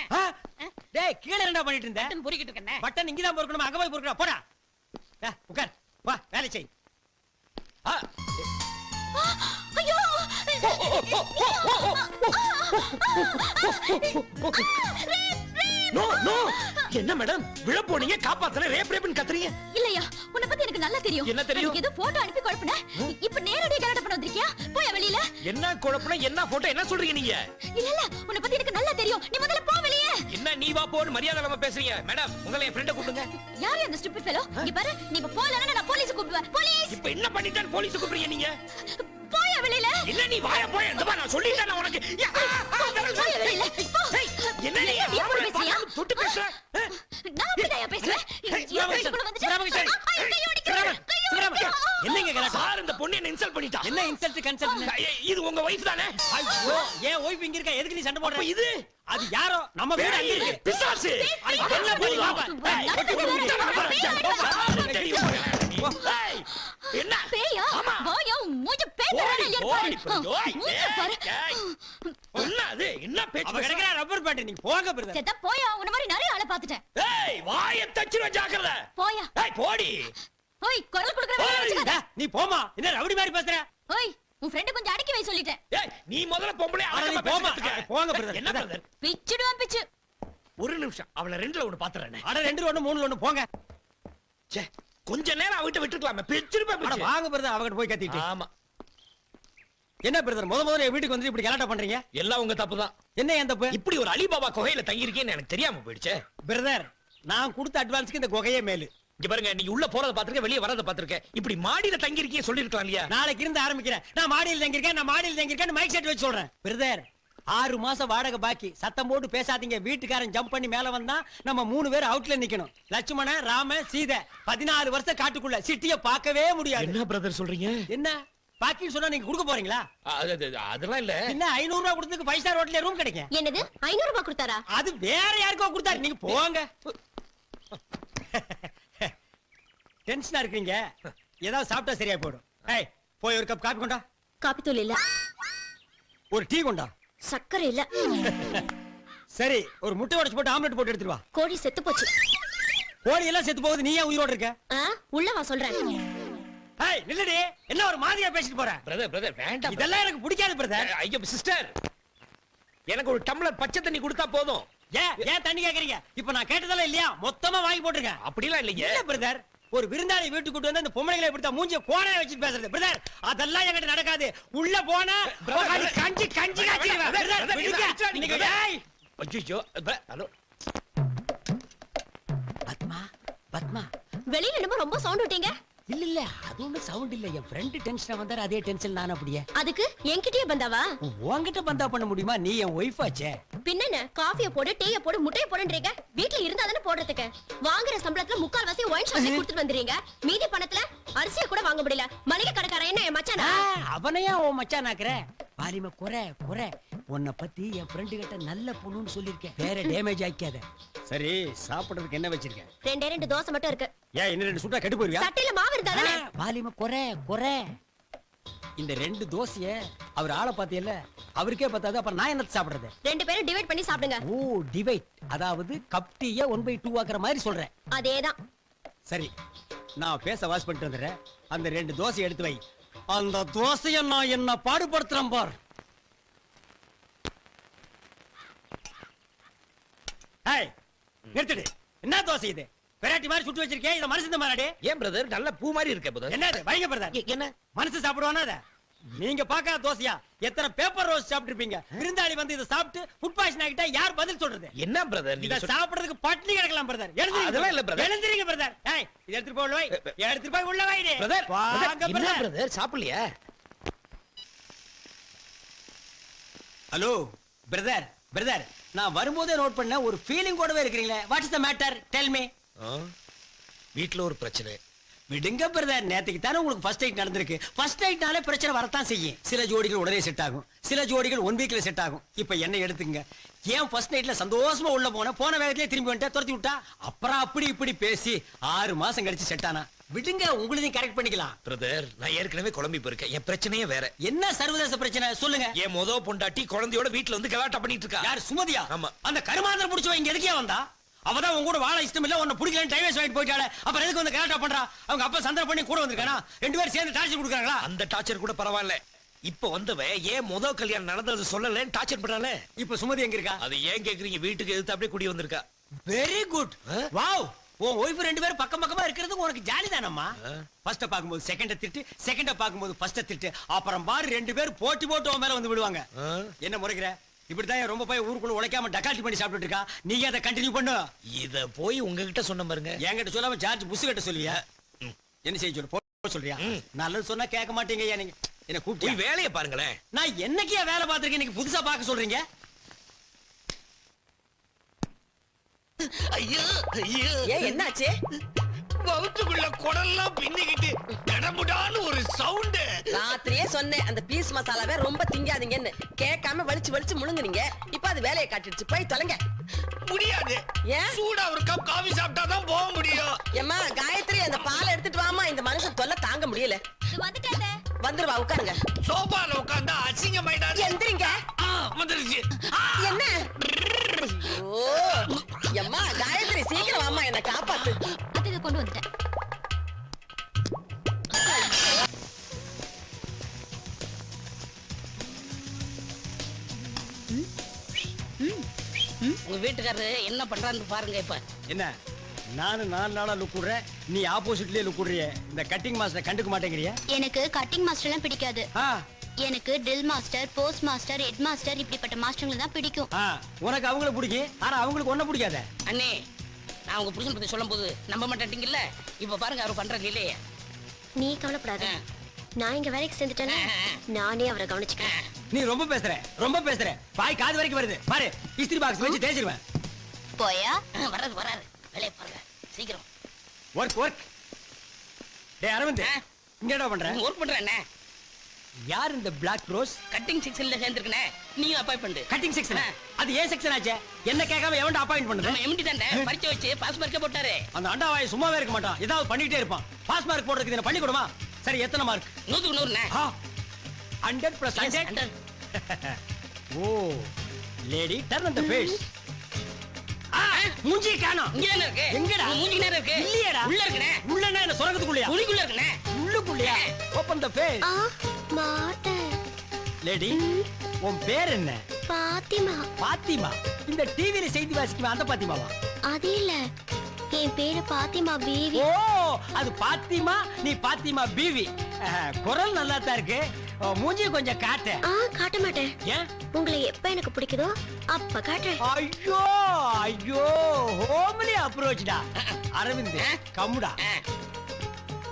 டேய் கீழ என்னடா பண்ணிட்டு இருந்த? பட்டன் பொறுக்கிட்டு இருக்கேனே. பட்டன் இங்க தான் பொறுக்கணும், அங்க போய் பொறுக்கடா போடா. டேய் உட்கார். வா வேலை செய். ஐயோ நோ நோ என்ன மேடம் விழ போனீங்க, காப்பாத்தல ரேப் ரேப்னு கத்துறீங்க. இல்லையா உன்னை பத்தி எனக்கு நல்லா தெரியும். என்ன தெரியும்? எனக்கு ஏதோ போட்டோ அனுப்பி குழப்பின. இப்ப நேரடியா கலாட்ட பண்ண வந்திருக்கியா? போய் வெளியில. என்ன குழப்பன? என்ன போட்டோ? என்ன சொல்றீங்க நீங்க? இல்ல இல்ல உன்னை பத்தி எனக்கு நல்லா தெரியும். நீ முதல்ல போ வெளியே. என்ன நீ வா போன்னு மரியாதை இல்லாம பேசுறீங்க. மேடம் உங்களை என் ஃப்ரெண்ட கூப்பிடுங்க. யார் அந்த ஸ்டூபிட் ஃபெலோ? இங்க பாரு நீ இப்ப போலனா நான் போலீஸ் கூப்பிடுவேன். போலீஸ். இப்ப என்ன பண்ணிட்டான் போலீஸ் கூப்பிடுறீங்க நீங்க? போய் வெளியில. இல்ல நீ வாய போய் அந்த நான் சொல்லிட்டேன் உனக்கு. போய் வெளியில. என்ன நீ எப்படி பேசுறியா? தொட்டு பேசுற? நான் அப்படியே பேசுவேன். என்னங்க கலாட்டா? சார் இந்த பொண்ணு என்ன இன்சல்ட் பண்ணிட்டா. என்ன இன்சல்ட் கன்சல்ட்? இது உங்க வைஃப் தானே? ஐயோ ஏன் ஒய்ஃப் இங்க இருக்கா? எதுக்கு நீ சண்டை போடுற? இது அது யாரோ நம்ம வீடு அங்க இருக்கு. பிசாசு. என்ன போய் வாப்பா. என்ன பேயா? வாயா மூஞ்ச பேத்தறடா இல்லையா பாரு. மூஞ்ச பாரு. என்னது? என்ன பேச்சு? அவ கிடக்குற ரப்பர் பேட். நீ போங்க பிரதர். செத்த போயா. உன்ன மாதிரி நிறைய ஆளை பாத்துட்டேன். ஏய் வாயை தச்சிர ஜாக்கிரதை. போயா. ஏய் போடி. ஓய் குரல் குடுக்குற வேலைய வச்சுக்காத. நீ போமா. என்ன ரவுடி மாதிரி பேசுற? ஓய் உன் ஃப்ரெண்ட் கொஞ்சம் அடக்கி வை சொல்லிட்டேன். ஏய் நீ முதல்ல பொம்பளை அடக்கமா போமா. பேசுறதுக்கு. போங்க பிரதர். என்ன பிரதர்? பிச்சுடுவான் பிச்சு. ஒரு நிமிஷம் அவள ரெண்டுல ஒன்னு பாத்துறேனே. அட 2 1 3 1 போங்க. ச்சே கொஞ்ச நேரம் அவகிட்ட விட்டுக்கலாமே. பிச்சிருப்பா அட பிச்சு. வாங்க பிரதர். அவகிட்ட போய் கத்திட்டு. ஆமா என்ன பிரதர் முதல்ல என் வீட்டுக்கு வந்து இப்படி கலாட்டா பண்றீங்க? எல்லாம் உங்க தப்பு தான். என்ன ஏன் தப்பு? இப்படி ஒரு அலிபாபா குகையில தங்கி இருக்கேன்னு எனக்கு தெரியாம போயிடுச்சே. பிரதர் நான் கொடுத்த அட்வான்ஸ்க்கு இந்த குகையே மேலு. இங்க பாருங்க நீங்க உள்ள போறத பாத்துருக்க, வெளிய வரத பாத்துருக்க. இப்படி மாடியில தங்கி இருக்கீங்க சொல்லிருக்கலாம் இல்லையா? நாளைக்கு இருந்து ஆரம்பிக்கிறேன். நான் மாடியில் தங்கியிருக்கேன், நான் மாடியில் தங்கியிருக்கேன் மைக் செட் வச்சு சொல்றேன். பிரதர் 6 மாசம் வாடகை பாக்கி. சத்தம் போட்டு பேசாதீங்க. வீட்டுக்காரன் ஜம்ப் பண்ணி மேல வந்தா நம்ம 3 பேர் அவுட்ல நிக்கணும். லட்சுமணன், ராம, சீதை 14 வருஷம் காட்டுக்குள்ள சிட்டிய பார்க்கவே முடியாது. என்ன பிரதர் சொல்றீங்க? என்ன பாக்கின்னு சொன்னா நீங்க கொடுக்க போறீங்களா? அதெல்லாம் இல்ல. என்ன 500 ரூபாய் கொடுத்ததுக்கு 5 ஸ்டார் ஹோட்டல்ல ரூம் கிடைக்கும். என்னது 500 ரூபாய் கொடுத்தாரா? அது வேற யாருக்கோ கொடுத்தாரு. நீங்க போங்க. டென்ஷனா இருக்கீங்க. ஏதாவது சாப்பிட்டா சரியா போயிடும். ஏய் போய் ஒரு கப் காபி கொண்டா. காப்பி தூள் இல்ல. ஒரு டீ கொண்டா. சக்கரை இல்ல. சரி ஒரு முட்டை உடைச்சு போட்டு ஆம்லெட் போட்டு எடுத்துட்டு வா. கோழி செத்து போச்சு. கோழி எல்லாம் செத்து போகுது, நீ ஏன் உயிரோட இருக்க? உள்ள வா சொல்றேன். ஏய் நில்லுடி, என்ன ஒரு மாதிரியா பேசிட்டு போற? பிரதர் வேண்டாம். இதெல்லாம் எனக்கு பிடிக்காது பிரதர். ஐயோ சிஸ்டர், எனக்கு ஒரு டம்ளர் பச்சை தண்ணி கொடுத்தா போதும். ஏன் தண்ணி கேக்குறீங்க? இப்ப நான் கேட்டதெல்லாம் இல்லையா? மொத்தமா வாங்கி போட்டுருக்கேன். அப்படிலாம் இல்லைங்க. இல்ல பிரதர், ஒரு விருந்தாளி வீட்டுக்கு கூட்டு வந்து அந்த பொம்பளைகளை இப்படி மூஞ்சிய கோணையா வச்சுட்டு பேசுறது பிரதர், அதெல்லாம் என்கிட்ட நடக்காது. உள்ள போனா கஞ்சி காய்ச்சிடுவேன் பிரதர். விடுங்க. ஏய் ஐயோ ஹலோ பத்மா, பத்மா. வெளியில என்னமோ ரொம்ப சவுண்ட் விட்டீங்க. இல்ல அது ஒண்ணு சவுண்ட் இல்ல, என் ஃப்ரெண்ட் டென்ஷனா வந்தாரு, அதே டென்ஷன் நான் அப்படியே. அதுக்கு என்கிட்டயே பந்தாவா? உன்கிட்ட பந்தா பண்ண முடியுமா? நீ என் ஒய்ஃப் ஆச்சே. பின்ன காஃபிய போடு, டீய போடு, முட்டைய போடுன்றீங்க. வீட்ல இருந்தா தானே போடுறதுக்கு. வாங்குற சம்பளத்துல 3/4 ஒயின் ஷாப்ல கொடுத்துட்டு வந்துறீங்க. மீதி பணத்துல அரிசியை கூட வாங்க முடியல. மளிகை கடைக்காரன் என்ன என் மச்சானா? அவனையா உன் மச்சான் ஆக்குற? பாலிம குறை உன்னை பத்தி என் ஃப்ரெண்டு கிட்ட நல்ல பொண்ணுன்னு சொல்லிருக்கேன், வேற டேமேஜ் ஆக்காத. சரி சாப்பிடுறதுக்கு என்ன வச்சிருக்கேன்? 2 தோசை மட்டும் இருக்கு. ஏன் இன்னும் 2 சுட்டா கெட்டு போறியா? சட்டையில மாவு இருந்தா தானே. பாலிம குறை இந்த 2 தோசைய அவர் ஆளை பாத்தியல்ல, அவருக்கே பத்தாது, அப்புறம் நான் என்ன சாப்பிடுறது? 2 பேரும் டிவைட் பண்ணி சாப்பிடுங்க. ஓ டிவைட், அதாவது கப் டீய 1/2 ஆக்குற மாதிரி சொல்றேன். அதேதான். சரி நான் பேச வாஷ் பண்ணிட்டு வந்துடுறேன். அந்த 2 தோசை எடுத்து வை. அந்த தோசைய நான் என்ன பாடுபடுத்துறேன் பார். ஏய் நிறுத்துடு. என்ன தோசை இது? வெரைட்டி மாதிரி சுட்டு வச்சிருக்கேன், இத மனசு மாறாடே. ஏன் பிரதர், நல்ல பூ மாதிரி இருக்கே பிரதர். என்னது வைங்க பிரதர்? என்ன மனசு சாப்பிடுவானா அத? நீங்க பார்க்காத தோசையா? எத்தனை பேப்பர் ரோஸ் சாப்பிட்டுருப்பீங்க. விருந்தாளி வந்து இத சாப்பிட்டு ஃபுட் பாய்சன் ஆகிட்டா யார் பதில் சொல்றது? என்ன பிரதர் இத சாப்பிடுறதுக்கு பட்டினி கிடக்கலாம் பிரதர். அதெல்லாம் இல்ல பிரதர். எழுந்திரீங்க பிரதர். ஏய் இத எடுத்து போய் உள்ள வை. எடுத்து போய் உள்ள வைடே பிரதர். வாங்க என்ன பிரதர். பிரதர் சாப்பிடலையா? ஹலோ பிரதர், பிரதர் நான் வரும்போதே நோட் பண்ண ஒரு ஃபீலிங் கூடவே இருக்கீங்களே. What is the matter? Tell me. வீட்ல ஒரு பிரச்சனை. விடுங்க பிரதர், நேத்துக்கு தானே உங்களுக்கு ஃபர்ஸ்ட் நைட் நடந்திருக்கு. ஃபர்ஸ்ட் நைட்னாலே பிரச்சனை வரத்தான் செய்யும். சில ஜோடிகள் உடனே செட் ஆகும், சில ஜோடிகள் 1 வீக்ல செட் ஆகும். இப்ப என்ன எடுத்துங்க, ஏன் ஃபர்ஸ்ட் நைட்ல சந்தோஷமா உள்ள போன வேகத்திலே திரும்பி வந்துட்டா, துரத்தி விட்டா, அப்புறம் அப்படி இப்படி பேசி 6 மாசம் கழிச்சு செட் ஆனா. விடுங்க, உங்களையும் கரெக்ட் பண்ணிக்கலாம். பிரதர் நான் ஏற்கனவே குழம்பி போயிருக்கேன், என் பிரச்சனையே வேற. என்ன சர்வதேச பிரச்சனை சொல்லுங்க. என் முத பொண்டாட்டி குழந்தையோட வீட்டுல வந்து கலாட்டா பண்ணிட்டு இருக்கா. யார்? சுமதியா? ஆமா. அந்த கருமாந்திரம் புடிச்சவன் இங்க எதுக்கே வந்தா? அவதான் உங்க கூட வாழ இஷ்டம் இல்ல, உன்னை பிடிக்கலன்னு டைவர்ஸ் வாங்கிட்டு போயிட்டாளே, அப்புறம் எதுக்கு வந்து கலாட்டா பண்றா? அவங்க அப்பா சந்தர்ப்பம் பண்ணி கூட வந்திருக்கானா? 2 பேரும் சேர்ந்து டார்ச்சர் கொடுக்குறாங்களா? அந்த டார்ச்சர் கூட பரவாயில்ல, இப்ப வந்தவன் ஏன் முத கல்யாணம் நடந்தது சொல்லலன்னு டார்ச்சர் பண்றானே. இப்ப சுமதி எங்க இருக்கா? அது ஏன் கேக்குறீங்க? வீட்டுக்கு எதிர்த்து அப்படியே குடி வந்திருக்கா. Very good. வாவ், உன் ஒய்ஃப் 2 பேரும் பக்கம் பக்கமா இருக்கிறது உனக்கு ஜாலி தானம்மா? ஃபர்ஸ்ட் பாக்கும்போது செகண்ட திட்டு, செகண்ட பாக்கும்போது ஃபர்ஸ்ட் திட்டு, அப்புறம் பாரு 2 பேரும் போட்டி போட்டு உன் மேல வந்து விடுவாங்க. என்ன முறைக்கிற? இப்படிதான் ரொம்ப போய் ஊருக்குள்ள உழைக்காம டக்கால்ட்டி பண்ணி சாப்பிட்டு இருக்கா. நீங்க அதை கண்டினியூ பண்ணு. இத போய் உங்ககிட்ட சொன்ன பாருங்க. என்கிட்ட சொல்லாம சார்ஜ் புஸ் கிட்ட சொல்லுவியா? என்ன செய்ய சொல்லு? போக சொல்றியா? நல்லது சொன்னா கேட்க மாட்டீங்க. நீங்க என்ன கூப்பிட்டு வேலையை பாருங்களேன். நான் என்னைக்கே வேலை பார்த்திருக்கேன், நீங்க புதுசா பார்க்க சொல்றீங்க? ஐயோ ஐயோ, ஏன் என்னாச்சு? வவுத்துக்குள்ள குடல்லாம் பின்னிக்கிட்டு கடமுடான்னு ஒரு சவுண்ட். ராத்திரியே சொன்னேன் அந்த பீஸ் மசாலாவே ரொம்ப திங்காதீங்கன்னு. கேட்காம வலிச்சு முழுங்குனீங்க. இப்ப அது வேலையை காட்டிடுச்சு. போய் தொலைங்க. முடியாது. ஏன்? சூடா ஒரு கப் காபி சாப்பிட்டா தான் போக முடியும். ஏம்மா காயத்ரி, அந்த பாலை எடுத்துட்டு வாமா. இந்த மனுஷன் தொல்லை தாங்க முடியல. வந்துட்டாதே. வந்துருவா, உட்காருங்க. சோபால உட்கார்ந்தா அசிங்கமாயிடாது. எந்திரிங்க. வந்துருச்சு. என்ன? ஓ எம்மா காயத்ரி, சீக்கிரம் வாமா, என்ன காப்பாத்து. அது இதை கொண்டு வந்துட்டேன். உங்க வீட்டுக்காரரு என்ன பண்றான்னு பாருங்க. இப்ப என்ன நானு 4 நாளா லுக் விடுறேன், நீ ஆப்போசிட்லயே லுக் விடுறிய. இந்த கட்டிங் மாஸ்டர் கண்டுக்க மாட்டேங்கிறியா? எனக்கு கட்டிங் மாஸ்டர்லாம் பிடிக்காது. எனக்கு drill master, post master, head master இப்படிப்பட்ட மாஸ்டர்களை தான் பிடிக்கும். உனக்கு அவங்கள பிடிக்கும், ஆனா அவங்களுக்கு ஒன்ன பிடிக்காத. அண்ணே, நான் உங்க புருஷன் பத்தி சொல்லும் போது நம்ப மாட்டேங்கல்ல. இப்ப பாருங்க அவர் பண்ற நிலைய. நீ கவலைப்படாத, நான் இங்க வேலைக்கு சேர்ந்துட்டேன்னா நானே அவரை கவனிச்சுக்கிறேன். நீ ரொம்ப பேசுற, பாய் காது வரைக்கும் வருது பாரு. இஸ்திரி பாக்ஸ் வச்சு தேய்ச்சிருவேன். போயா? வராது வேலையை பாருங்க சீக்கிரம். ஒர்க். டேய் அரவிந்த், இங்க என்ன பண்ற? ஒர்க் பண்றேன். யார் இந்த பிளாக் ரோஸ்? கட்டிங் செக்ஷன்ல சேர்ந்திருக்கனே, நீங்க அப்பாயிண்ட் பண்ணு. Cutting section? அது ஏன் செக்ஷன் ஆச்சே? என்ன கேட்காம எவன்டா அப்பாயிண்ட் பண்ணுது? நம்ம எம்டி தானே பரிச்சை வச்சு பாஸ் மார்க்கே போட்டாரு. அந்த அண்டாவாய் சும்மாவே இருக்க மாட்டான், ஏதாவது பண்ணிட்டே இருப்பான். பாஸ் மார்க் போடுறதுக்கு என்ன பண்ணி கொடுமா? சரி எத்தனை மார்க்? 100க்கு 100ண்ணே. 100 + 100. Oh lady, turn on the page. மூஞ்சி காணோம். இங்க தானே இருக்கு. எங்கடா? மூஞ்சி நேரம் இருக்கு. இல்லையேடா. உள்ள இருக்குனே. உள்ளனா என்ன சொரகத்துக்குள்ளயா? துணிக்குள்ள இருக்குனே. உள்ளுக்குள்ளயா? Open the face. மாட்டேன். லேடி, உன் பேர் என்ன? பாத்திமா. பாத்திமா. இந்த டிவில செய்தி வாசிக்குமா அந்த பாத்திமாவா? அது இல்ல, என் பேரு பாத்திமா பீவி. ஓ, அது பாத்திமா, நீ பாத்திமா பீவி. குரல் நல்லா தான் இருக்கு. மூஞ்சி கொஞ்சம் காட்டு. காட்ட மாட்டேன். ஏன்? உங்களை எப்ப எனக்கு பிடிக்குதோ அப்ப காட்டுறேன். ஐயோ ஐயோ, ஹோம்லி அப்ரோச்டா. அரவிந்த், கம்முடா.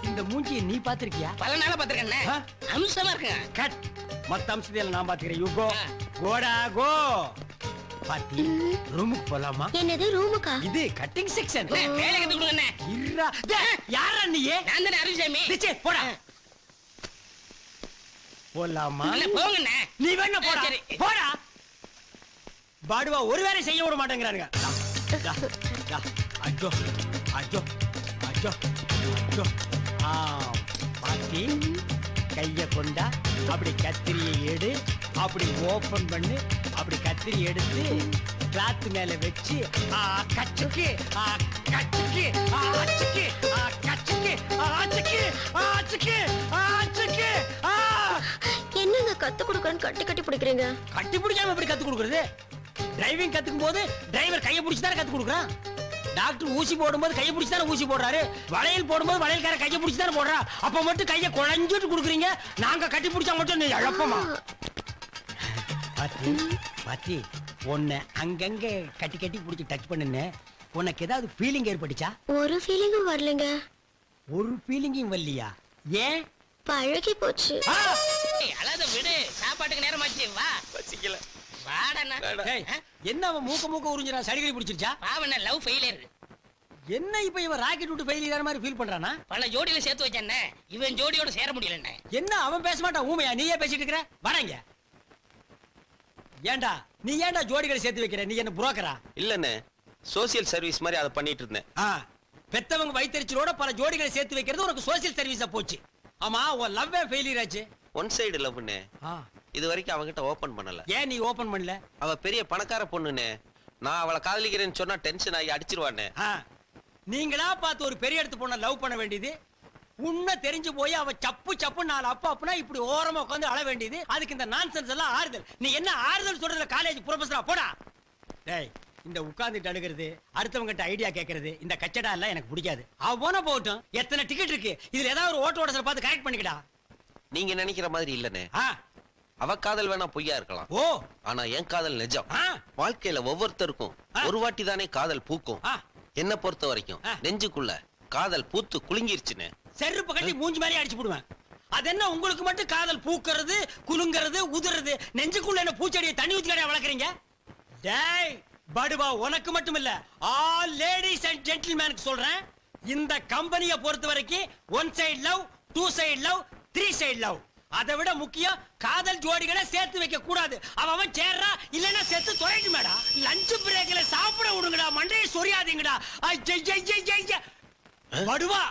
இந்த மூஞ்சியை நீ பாத்திருக்கியா? பல நாளா பாத்துருக்கேன். அம்சமா இருக்குங்க. கட். மத்த அம்சத்தையெல்லாம் நான் பாத்துக்கிறேன். You go. கோடா கோ. பாத்தி, ரூமுக்கு போலாமா? என்னது ரூமுக்கா? இது கட்டிங் செக்ஷன். வேலை கத்து கொடுங்க. இருடா. டேய், யாரா நீ? நான் தானே அருள்சாமி. டிச்சே, போடா. போலாமா? இல்ல போங்கண்ணே. நீ வேணா போடா. சரி. போடா. பாடுவா ஒரு வேலை செய்ய விட மாட்டேங்கிறானுங்க. டா, டா. ஐயோ ஐயோ ஐயோ ஐயோ. பாத்தி, கைய கொண்டா. அப்படி கத்திரியை எடு. அப்படி ஓபன் பண்ணு. அப்படி கத்திரி எடுத்து கிளாத் மேல வச்சு கச்சுக்கு கச்சுக்கு ஆச்சுக்கு கச்சுக்கு ஆச்சுக்கு ஆச்சுக்கு ஆச்சுக்கு. என்னங்க கத்து கொடுக்கறேன்னு கட்டி கட்டி பிடிக்கிறீங்க? கட்டி பிடிக்காம எப்படி கத்து கொடுக்கறது? டிரைவிங் கத்துக்கும் போது டிரைவர் கையை பிடிச்சு தானே கத்து கொடுக்குறான். டாக்டர் ஊசி போடும்போது கையை பிடிச்சு தானே ஊசி போடுறாரு. வளையல் போடும்போது வளையல்கார கையை பிடிச்சு தானே போடுறா. அப்ப மட்டும் கையை குழஞ்சிட்டு கொடுக்குறீங்க. நாங்க கட்டி பிடிச்சா மட்டும் நீ இழப்பமா? பாத்தி, பாத்தி, உன்னை அங்கங்க கட்டி கட்டி பிடிச்சி டச் பண்ணுன்னு உனக்கு ஏதாவது ஃபீலிங் ஏற்பட்டுச்சா? ஒரு ஃபீலிங்கும் வரலங்க. ஒரு ஃபீலிங்கும் வரலையா? ஏன்? பழகி போச்சு. அழாத விடு. சாப்பாட்டுக்கு நேரம் ஆச்சு. வா. பசிக்கல. வாடண்ணா. டேய், என்ன அவன் மூக்க உறிஞ்சிரா? சடிகடி பிடிச்சிருச்சா? பாவண்ணா லவ் ஃபெயிலியர். என்ன இப்ப இவன் ராக்கெட் விட்டு ஃபெயிலியர் மாதிரி ஃபீல் பண்றானா? பல ஜோடியில சேர்த்து வச்சானே. இவன் ஜோடியோட சேர முடியலண்ணே. என்ன அவன் பேச மாட்டான்? ஊமையா? நீயே பேசிட்டு இருக்கிற? வரேங்க. ஏண்டா நீ ஏண்டா ஜோடிகளை சேர்த்து வைக்கிற? நீ என்ன புரோக்கரா? இல்லண்ணே, சோசியல் சர்வீஸ் மாதிரி அதை பண்ணிட்டு இருந்தேன். பெத்தவங்க வயித்தறிச்சலோட பல ஜோடிகளை சேர்த்து வைக்கிறது உனக்கு சோசியல் சர்வீஸா போச்சு. ஆமா, உன் லவ்வே ஃபெயிலியர் ஆச்சு. One side லவ்னே. இது வரைக்கும் அவகிட்ட ஓபன் பண்ணல. ஏன் நீ ஓபன் பண்ணல? அவ பெரிய பணக்கார பொண்ணுனே. நான் அவளை காதலிக்கிறேன்னு சொன்னா டென்ஷன் ஆகி அடிச்சிருவானே. நீங்களா பார்த்து ஒரு பெரிய இடத்து பொண்ண லவ் பண்ண வேண்டியது. உன்ன தெரிஞ்சு போய் அவ சப்பு சப்பு நாலு அப்பா அப்பனா இப்படி ஓரமா உட்காந்து அழ வேண்டியது. அதுக்கு இந்த நான்சென்ஸ் எல்லாம் ஆறுதல். நீ என்ன ஆறுதல் சொல்றதுல காலேஜ் ப்ரொஃபஸரா? போடா. டேய், இந்த உட்கார்ந்துட்டு அழுகிறது, அடுத்தவங்கிட்ட ஐடியா கேட்கறது, இந்த கச்சடா எல்லாம் எனக்கு பிடிக்காது. அவ போன போகட்டும். எத்தனை டிக்கெட் இருக்கு? இதுல ஏதாவது ஒரு ஓட்ட ஓடசல பார்த்து கரெக்ட் பண்ணிக்கடா. நீங்க நினைக்கிற மாதிரி இல்லனே. ஆ, அவ காதல் வேணா பொய்யா இருக்கலாம். ஓ, ஆனா என் காதல் நிஜம். ஆ, வாழ்க்கையில ஒவ்வொருத்தருக்கும் ஒரு வாட்டி தானே காதல் பூக்கும். ஆ. என்ன பொறுத்த வரைக்கும் நெஞ்சுக்குள்ள காதல் பூத்து குலுங்கிருச்சுன்னு செருப்பு கட்டி மூஞ்சி மாதிரி அடிச்சு போடுவேன். அது என்ன உங்களுக்கு மட்டும் காதல் பூக்கிறது, குலுங்கிறது, உதிர்றது? நெஞ்சுக்குள்ள என்ன பூச்செடியை தண்ணி ஊத்தி கடை வளர்க்குறீங்க? டேய் படுவா, உனக்கு மட்டும் இல்ல, ஆல் லேடிஸ் அண்ட் ஜென்டில்மேனுக்கு சொல்றேன். இந்த கம்பெனியை பொறுத்த வரைக்கும் one side love, two side love, three side love. அதை விட முக்கியம் காதல் ஜோடிகளை சேர்த்து வைக்க கூடாது. அவன் சேர்றா இல்லன்னா சேர்த்து தொலைட்டு மேடா. லஞ்ச் பிரேக்ல சாப்பிட விடுங்கடா. மண்டையை சொரியாதீங்கடா. படுவா.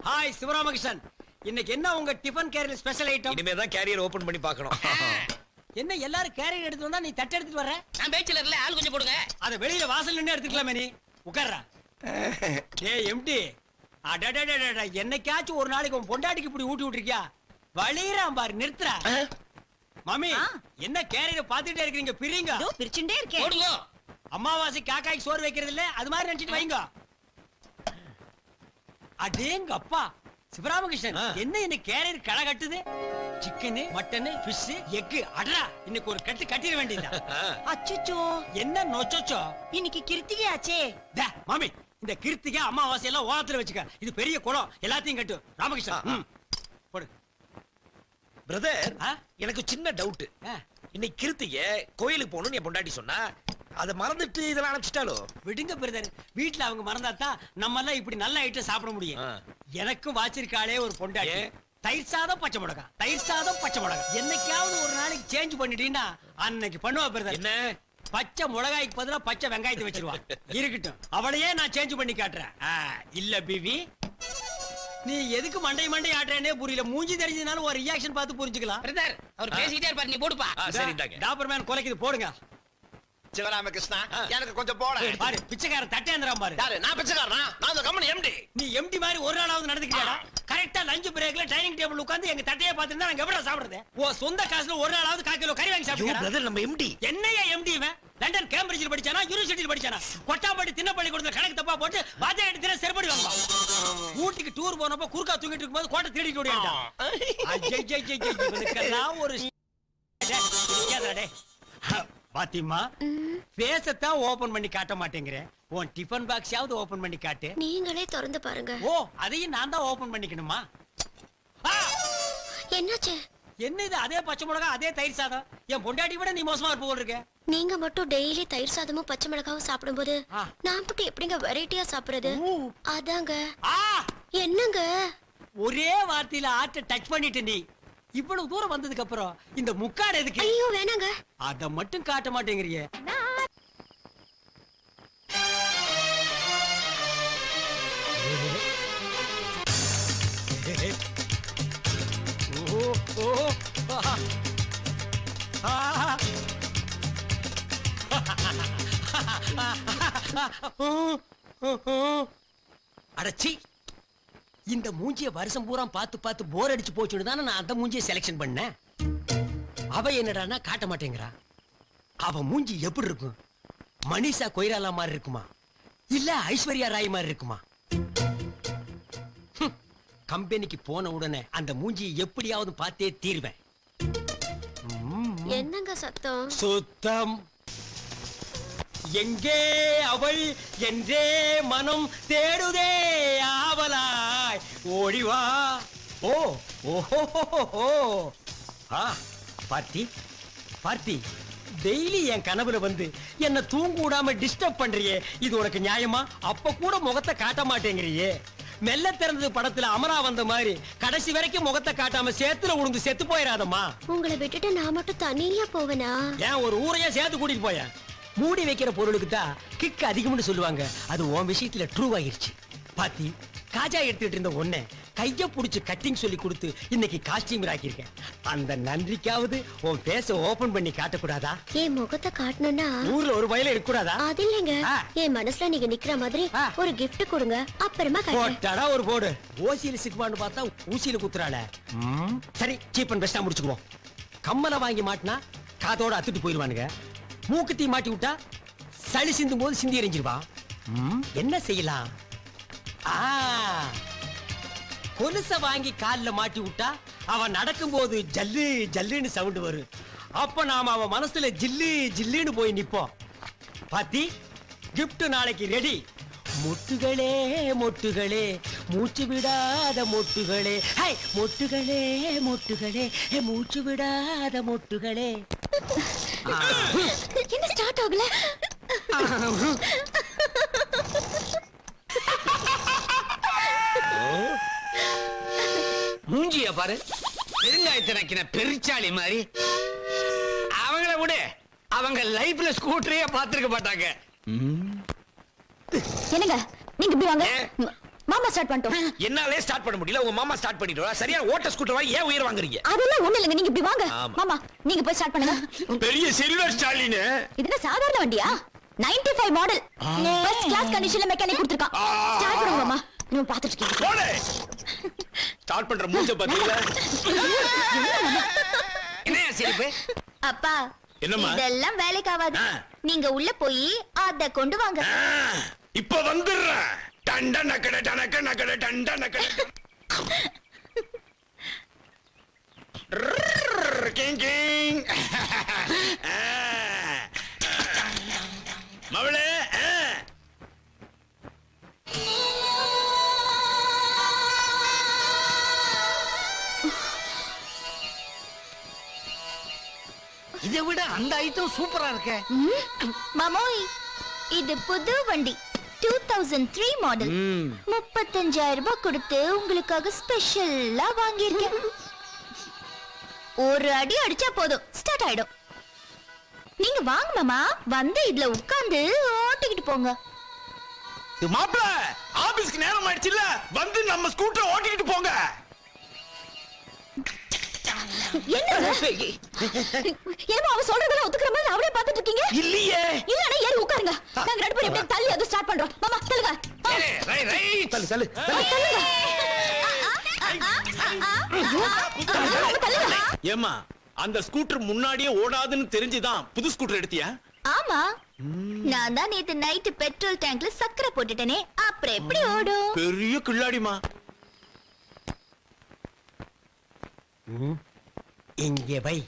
ஹாய் சிவராமகிருஷ்ணன், இன்னைக்கு என்ன உங்க டிபன் கேரியர் ஸ்பெஷல் ஐட்டம்? இனிமே தான் கேரியர் ஓபன் பண்ணி பார்க்கணும். என்ன எல்லாரும் கேரியர் எடுத்து வந்தா நீ தட்டு எடுத்துட்டு வர? நான் பேச்சுலர்ல ஆள் கொஞ்சம் போடுங்க. அத வெளியில வாசல் நின்னு எடுத்துக்கலாமே. நீ உட்கார்றா. ஏய் எம்டி, அடடடடட, என்னைக்காச்சும் ஒரு நாளைக்கு உன் பொண்டாட்டிக்கு இப்படி ஊட்டி விட்டுருக்கியா? வலிறான் பாரு, நிறுத்துறா. மாமி, என்ன கேரியர் பாத்துட்டே இருக்கீங்க? பிரிங்க. பிரிச்சுட்டே இருக்கேன். போடுங்க. அம்மாவாசை காக்காய்க்கு சோறு வைக்கிறது இல்ல, அது மாதிரி நினைச்சிட்டு வைங்க. அடேங்க அப்பா சிவராமகிருஷ்ணன், என்ன இன்னைக்கு கேரியர் களை கட்டுது? Chicken, mutton, fish, egg. அடடா, இன்னைக்கு ஒரு கட்டு கட்டிட வேண்டியதா? அச்சச்சோ, என்ன நொச்சோ? இன்னைக்கு கிருத்திகை ஆச்சே. மாமி, இந்த கிருத்திகை அமாவாசை எல்லாம் ஓரத்துல வச்சுக்க. இது பெரிய குளம், எல்லாத்தையும் கட்டு. ராமகிருஷ்ணன் போடு. பிரதர், எனக்கு சின்ன டவுட். இன்னைக்கு கிருத்திகை கோயிலுக்கு போகணும்னு என் பொண்டாட்டி சொன்னா, அதை மறந்துட்டு இதெல்லாம் அனுப்பிச்சிட்டாலோ? விடுங்க பிரதர், வீட்டுல அவங்க மறந்தாதான் நம்ம எல்லாம் இப்படி நல்ல ஐட்டம் சாப்பிட முடியும். எனக்கும் வாச்சிருக்காளே ஒரு பொண்டாட்டி. தயிர் சாதம் பச்சை மிளகா, தயிர் சாதம் பச்சை மிளகா. என்னைக்காவது ஒரு நாளைக்கு சேஞ்ச் பண்ணிட்டீங்கன்னா அன்னைக்கு பண்ணுவா பிரதர். என்ன? பச்சை மிளகாய்க்கு பதிலா பச்சை வெங்காயத்தை வச்சிருவா. இருக்கட்டும், அவளையே நான் சேஞ்ச் பண்ணி காட்டுறேன். இல்ல பிவி, நீ எதுக்கு மண்டை ஆட்டுறேனே புரியல. மூஞ்சி தெரிஞ்சதுனால ஒரு ரியாக்ஷன் பார்த்து புரிஞ்சுக்கலாம். பிரதர் அவர் பேசிட்டே இருப்பாரு, நீ போடுப்பா. சரி இந்தாங்க. டாபர்மேன் கொலைக்குது போடுங்க. சிவராமகிருஷ்ணா எனக்கு கொஞ்சம் போட. பாரு பிச்சைக்காரன் தட்டேந்திரம் பாரு. யாரு நான் பிச்சைக்காரனா? நான் அந்த கம்பெனி எம்டி. நீ எம்டி மாதிரி ஒரு நாளாவது நடந்துக்கிறியாடா? கரெக்டா லஞ்ச் பிரேக்ல டைனிங் டேபிள் உட்கார்ந்து எங்க தட்டையே பார்த்துட்டு நாங்க எப்படி சாப்பிடுறது? ஓ சொந்த காசுல ஒரு நாளாவது 1/4 கிலோ கறி வாங்கி ஐயோ சாப்பிடுறா? பிரதர் நம்ம எம்டி. என்னையா எம்டி இவன்? லண்டன் கேம்பிரிட்ஜில் படிச்சானா யூனிவர்சிட்டியில் படிச்சானா? கொட்டாம்பட்டி தின்னப்பள்ளி கொடுத்த கணக்கு தப்பா போட்டு பாஜக தின செருப்படி வாங்குவா. ஊட்டிக்கு டூர் போனப்ப குறுக்கா தூங்கிட்டு இருக்கும்போது கோட்டை தேடிட்டு ஓடிட்டான். இவனுக்கெல்லாம் ஒரு பாத்திமா பேசத்தான் ஓபன் பண்ணி காட்ட மாட்டேங்கிறேன். உன் டிஃபன் பாக்ஸாவது ஓபன் பண்ணி காட்டு. நீங்களே திறந்து பாருங்க. ஓ அதையும் நான் தான் ஓபன் பண்ணிக்கணுமா? என்னாச்சு? என்ன இது? அதே பச்சை மிளகா அதே தயிர் சாதம். என் பொண்டாட்டி விட நீ மோசமா இருப்ப போல இருக்க. நீங்க மட்டும் டெய்லி தயிர் சாதமும் பச்சை மிளகாவும் சாப்பிடும்போது ஆ. நான் மட்டும் எப்படிங்க வெரைட்டியா சாப்பிடுறது? அதாங்க. ஆ என்னங்க? ஒரே வார்த்தையில ஆட்ட டச் பண்ணிட்டு நீ இவ்வளவு தூரம் வந்ததுக்கு அப்புறம் இந்த முக்காடு எதுக்கு? ஐயோ வேணாங்க. அத மட்டும் காட்ட மாட்டேங்கிறியே. ஓ ஓ அடச்சி இந்த மூஞ்சிய வருஷம் பூரா பார்த்து பார்த்து போர் அடிச்சு போச்சுன்னு தானே நான் அந்த மூஞ்சிய செலக்ஷன் பண்ணேன். அவ என்னடான்னா காட்ட மாட்டேங்கிறா. அவ மூஞ்சி எப்படி இருக்கும்? மனிஷா கொய்ராலா மாதிரி இருக்குமா இல்ல ஐஸ்வர்யா ராய் மாதிரி இருக்குமா? கம்பெனிக்கு போன உடனே அந்த மூஞ்சியை எப்படியாவது பார்த்தே தீர்வேன். என்னங்க சத்தம்? சுத்தம். எங்கே அவள் என்றே மனம் தேடுதே ஆவலாய் ஓடிவா. ஓ ஓஹோ பார்த்தி பார்த்தி டெய்லி என் கனவுல வந்து என்ன தூங்க விடாம டிஸ்டர்ப் பண்றியே, இது உனக்கு நியாயமா? அப்ப கூட முகத்தை காட்ட மாட்டேங்கிறியே. மெல்ல திறந்தது படத்துல அமரா வந்த மாதிரி கடைசி வரைக்கும் முகத்தை காட்டாம சேத்துல உளுந்து செத்து போயிடாதம்மா. உங்களை விட்டுட்டு நான் மட்டும் தனியா போவேனா? ஏன் ஒரு ஊரையே சேர்த்து கூட்டிட்டு போயேன். மூடி வைக்கிற பொருளுக்கு தான் கிக் அதிகம்னு சொல்லுவாங்க. அது உன் விஷயத்துல ட்ரூ ஆயிருச்சு. பாத்தி காஜா எடுத்துட்டு இருந்த ஒன்ன கைய புடிச்சு கட்டிங் சொல்லி கொடுத்து இன்னைக்கு காஸ்டியூமர் ஆக்கியிருக்கேன். அந்த நன்றிக்காவது உன் பேச ஓபன் பண்ணி காட்டக்கூடாதா? என் முகத்தை காட்டணும்னா ஊர்ல ஒரு வயல எடுக்கக்கூடாதா? அது இல்லைங்க. என் மனசுல நீங்க நிக்கிற மாதிரி ஒரு gift கொடுங்க, அப்புறமா காட்டுறேன். போட்டாடா ஒரு போடு. ஓசியில சிக்குமான்னு பார்த்தா ஊசியில குத்துறாள. சரி சீப் அண்ட் பெஸ்டா முடிச்சுக்குவோம். கம்மலை வாங்கி மாட்டினா காதோட அத்துட்டு போயிருவானுங்க. மூக்குத்தி மாட்டி விட்டா சளி சிந்தும் போது சிந்தி எறிஞ்சிருவா. என்ன செய்யலாம்? கொலுச வாங்கி கால்ல மாட்டி விட்டா அவன் நடக்கும் போது ஜல்லு ஜல்லுன்னு சவுண்ட் வரும். அப்ப நாம அவன் மனசுல ஜில்லு ஜில்லுன்னு போய் நிப்போம். பாத்தி கிஃப்ட் நாளைக்கு ரெடி. மொட்டுகளே மொட்டுகளே மூச்சு விடாத மொட்டுகளே, ஹை மொட்டுகளே மொட்டுகளே மூச்சு விடாத மொட்டுகளே. என்ன ஸ்டார்ட் ஆகல? மூஞ்சிய பாரு, பெருங்காயத்தினக்கின பெருச்சாளி மாதிரி. அவங்கள விட அவங்க லைஃப்ல ஸ்கூட்டரே பார்த்திருக்க மாட்டாங்க. என்னங்க நீங்க இப்படி வாங்க. மாமா ஸ்டார்ட் பண்ணிட்டோம். என்னாலே ஸ்டார்ட் பண்ண முடியல, உங்க மாமா ஸ்டார்ட் பண்ணிடுவா. சரியா ஓட்ட ஸ்கூட்டர் வாங்கி ஏன் உயிர் வாங்குறீங்க? அதெல்லாம் ஒண்ணு இல்லைங்க, நீங்க இப்படி வாங்க. ஆமா. மாமா நீங்க போய் ஸ்டார்ட் பண்ணுங்க. பெரிய சில்வர் ஸ்டாலின். இது என்ன சாதாரண வண்டியா? 95 மாடல், ஃபர்ஸ்ட் கிளாஸ் கண்டிஷன்ல மெக்கானிக் கொடுத்திருக்கான். ஸ்டார்ட் பண்ணுங்க மாமா. நீங்க பாத்துட்டு இருக்கீங்க. போடு. ஸ்டார்ட் பண்ற மூஞ்ச பாத்தீங்களா? என்னையா சிரிப்பு? அப்பா என்னம்மா? இதெல்லாம் வேலைக்கு ஆகாது. நீங்க உள்ள போய் அத கொண்டு வாங்க. இப்ப வந்துடுறேன். டண்ட நக்கட டனக்க நக்கட டண்ட நக்கட. King king. மவளே இதை விட அந்த ஐட்டம் சூப்பரா இருக்க. மாமோய் இது புது வண்டி 2003 மாடல். 35,000 ரூபாய் கொடுத்து உங்களுக்காக ஸ்பெஷலா வாங்கியிருக்கேன். ஒரு அடி அடிச்சா போதும் ஸ்டார்ட் ஆயிடும். நீங்க வாங்க மாமா, வந்து இதுல உட்கார்ந்து ஓட்டிக்கிட்டு போங்க. மாப்பிள ஆபீஸ்க்கு ஸ்கூட்டருக்கு நேரம் ஆயிடுச்சுல்ல, வந்து நம்ம ஸ்கூட்டரை ஓட்டிக்கிட்டு போங்க. ஏமா அவ சொல்றதெல்லாம் ஒத்துக்கிற மாதிரி அவரே பாத்துட்டு இருக்கீங்க? இல்லையே. இல்லனா ஏறி உட்காருங்க. நாங்க ரெண்டு பேரும் இப்படி தள்ளி அது ஸ்டார்ட் பண்றோம். மாமா தள்ளுங்க. தள்ளு. ஏமா அந்த ஸ்கூட்டர் முன்னாடியே ஓடாதுன்னு தெரிஞ்சுதான் புது ஸ்கூட்டர் எடுத்தியா? ஆமா. நான் தான் நேத்து நைட் பெட்ரோல் டேங்க்ல சக்கரை போட்டுட்டேனே, அப்புறம் எப்படி ஓடும்? பெரிய கில்லாடிமா. இங்கே வை.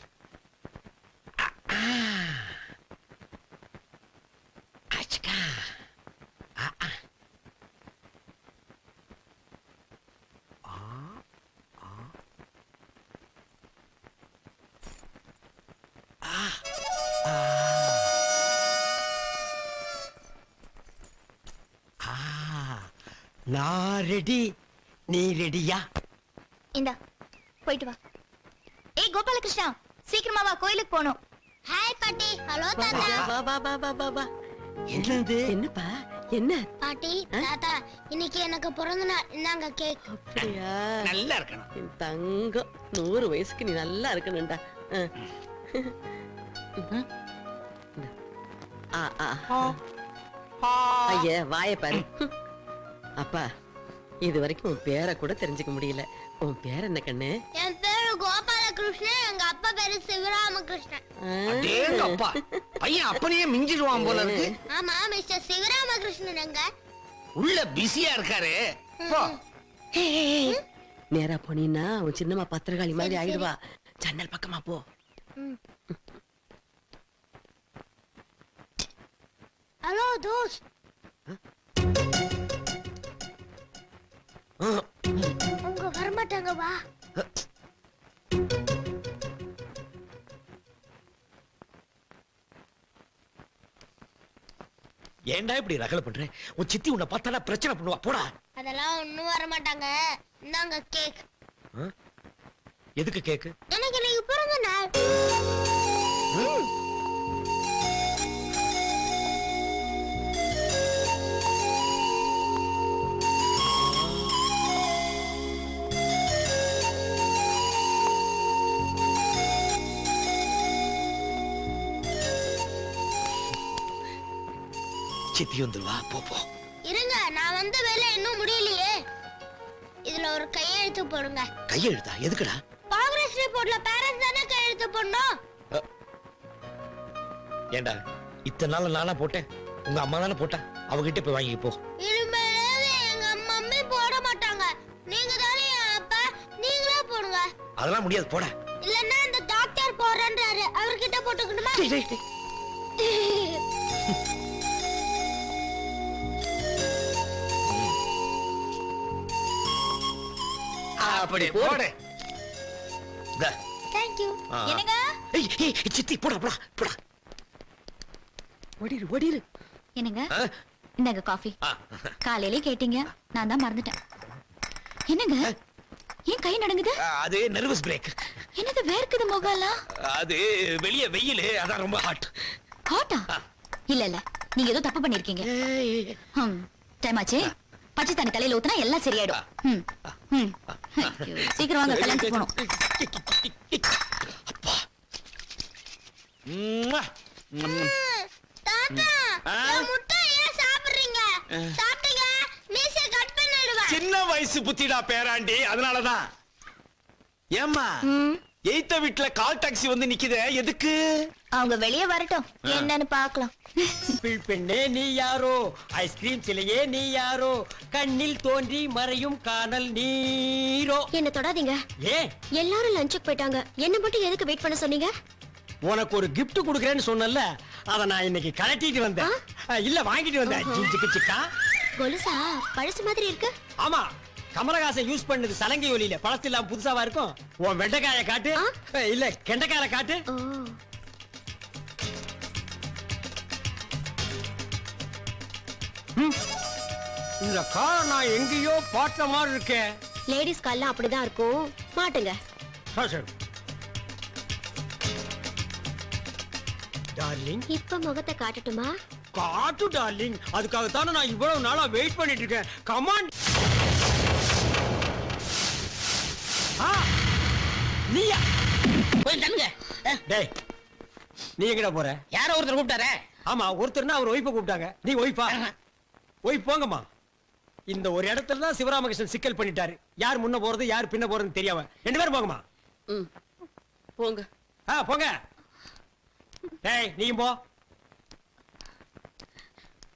நான் ரெடி, நீ ரெடியா? இந்தா போயிட்டு வா. ஏய் கோபாலகிருஷ்ணா, சீக்கிரமா வா, கோயிலுக்கு போணும். ஹாய் பாட்டி. ஹலோ தாத்தா. வா. என்னது? என்னப்பா என்ன? பாட்டி தாத்தா, இன்னைக்கு எனக்கு பிறந்த நாள். இந்தாங்க கேக். அப்படியா? நல்லா இருக்கணும். என் தங்கம், 100 வயசுக்கு நீ நல்லா இருக்கணும்டா. ஐயா வாய பாரு. அப்பா இது வரைக்கும் உன் பேரை கூட தெரிஞ்சுக்க முடியல. உன் பேர் என்ன கண்ணு? என் பேரு கோபாலகிருஷ்ணன், எங்க அப்பா பேரு சிவராமகிருஷ்ணன். அப்பா பையன் அப்பனையே மிஞ்சிடுவான் போல இருக்கு. ஆமா, மிஸ்டர் சிவராமகிருஷ்ணன் எங்க? உள்ள பிஸியா இருக்காரு. நேரா போனீன்னா உன் சின்னம்மா பத்திரகாளி மாதிரி ஆயிடுவா. ஜன்னல் பக்கமா போ. Hello those. அவங்க வரமாட்டாங்க, வா. ஏன்டா இப்படி ரகல பண்ற? உன் சித்தி உன்னை பார்த்தாலும் பிரச்சனை பண்ணுவா. போடா. அதெல்லாம் ஒண்ணும் வரமாட்டாங்க. இந்தாங்க கேக். எதுக்கு கேக்கு? எனக்கு இன்னைக்கு பிறந்த நாள். சித்தி வந்துருவா. போ. இருங்க, நான் வந்த வேலை இன்னும் முடியலையே. இதுல ஒரு கையெழுத்து போடுங்க. கையெழுத்தா? எதுக்குடா? ப்ராக்ரஸ் ரிப்போர்ட்ல பேரண்ட்ஸ் தானே கையெழுத்து போடணும். ஏண்டா இத்தனை நாள் நானா போட்டேன்? உங்க அம்மா தானே போட்டா. அவகிட்ட போய் வாங்கி போ. இனிமேல் எங்க மம்மி போட மாட்டாங்க. நீங்க தானே அப்பா, நீங்களே போடுங்க. அதெல்லாம் முடியாது. போடா. இல்லன்னா இந்த டாக்டர் போறேன்றாரு, அவர்கிட்ட போட்டுக்கணுமா? அப்படி போடு. Thank you. என்னங்க? சித்தி போடா. ஓடிரு. என்னங்க? இந்தாங்க காஃபி. காலையிலே கேட்டீங்க, நான் தான் மறந்துட்டேன். என்னங்க ஏன் கை நடுங்குது? அது நர்வஸ் பிரேக். என்னது வேர்க்குது முகலாம்? அது வெளிய வெயில், அதான் ரொம்ப ஹாட். ஹாட்டா? இல்ல நீங்க ஏதோ தப்பு பண்ணிருக்கீங்க. டைம் ஆச்சு. பச்சை தண்ணி தலையில ஊத்துனா எல்லாம் சரியாயிடும். சீக்கிரம் வாங்க, கல்யாணத்துக்கு போகணும். தாத்தா, இந்த முட்டை ஏன் சாப்பிடுறீங்க? சாப்பிட்டீங்க மீசை கட் பண்ணிடுவேன். சின்ன வயசு புத்திடா பேராண்டி, அதனாலதான். ஏம்மா எய்த்த வீட்டுல கால் டாக்ஸி வந்து நிக்குதே, எதுக்கு? அவங்க வெளியே வரட்டும், என்னன்னு பாக்கலாம். பெண்ணே நீ யாரோ, ஐஸ்கிரீம் சிலையே நீ யாரோ, கண்ணில் தோன்றி மறையும் காணல் நீரோ. என்ன தொடாதீங்க. ஏன்? எல்லாரும் லஞ்சுக்கு போயிட்டாங்க. என்ன மட்டும் எதுக்கு வெயிட் பண்ண சொன்னீங்க? உனக்கு ஒரு gift கொடுக்கறேன்னு சொன்னல, அத நான் இன்னைக்கு கலட்டிட்டு வந்தேன். இல்ல வாங்கிட்டு வந்தேன். சிக்கா கொலுசா பழசு மாதிரி இருக்கு. ஆமா, கமலஹாசன் யூஸ் பண்ணது சலங்கை ஒலியில. பழசு இல்லாம புதுசாவா இருக்கும். உன் வெண்டைக்காய காட்டு. இல்ல கெண்டைக்காய காட்டு. இந்த கார் நான் எங்கேயோ பார்த்த மாதிரி இருக்கேன். லேடிஸ் கால்லாம் அப்படிதான் இருக்கும். மாட்டுங்க. டார்லிங், இப்ப முகத்தை காட்டட்டுமா? காட்டு டார்லிங், அதுக்காகத்தானே நான் இவ்வளவு நாளா வெயிட் பண்ணிட்டு இருக்கேன். கமான். நீயா? போய் தண்ணுங்க. டேய், நீ எங்கடா போற? யாரோ ஒருத்தர் கூப்பிட்டாரே. ஆமா, ஒருத்தர்னா அவர் ஒய்ஃபை கூப்பிட்டாங்க. நீ ஒய்ஃபா? ஒய்ஃப் போங்கம்மா. இந்த ஒரு இடத்துல தான் சிவராமகிருஷ்ணன் சிக்கல் பண்ணிட்டாரு. யார் முன்ன போறது யார் பின்ன போறதுன்னு தெரியாம. 2 பேரும் போங்கம்மா. போங்க. போங்க. டேய், நீயும் போ.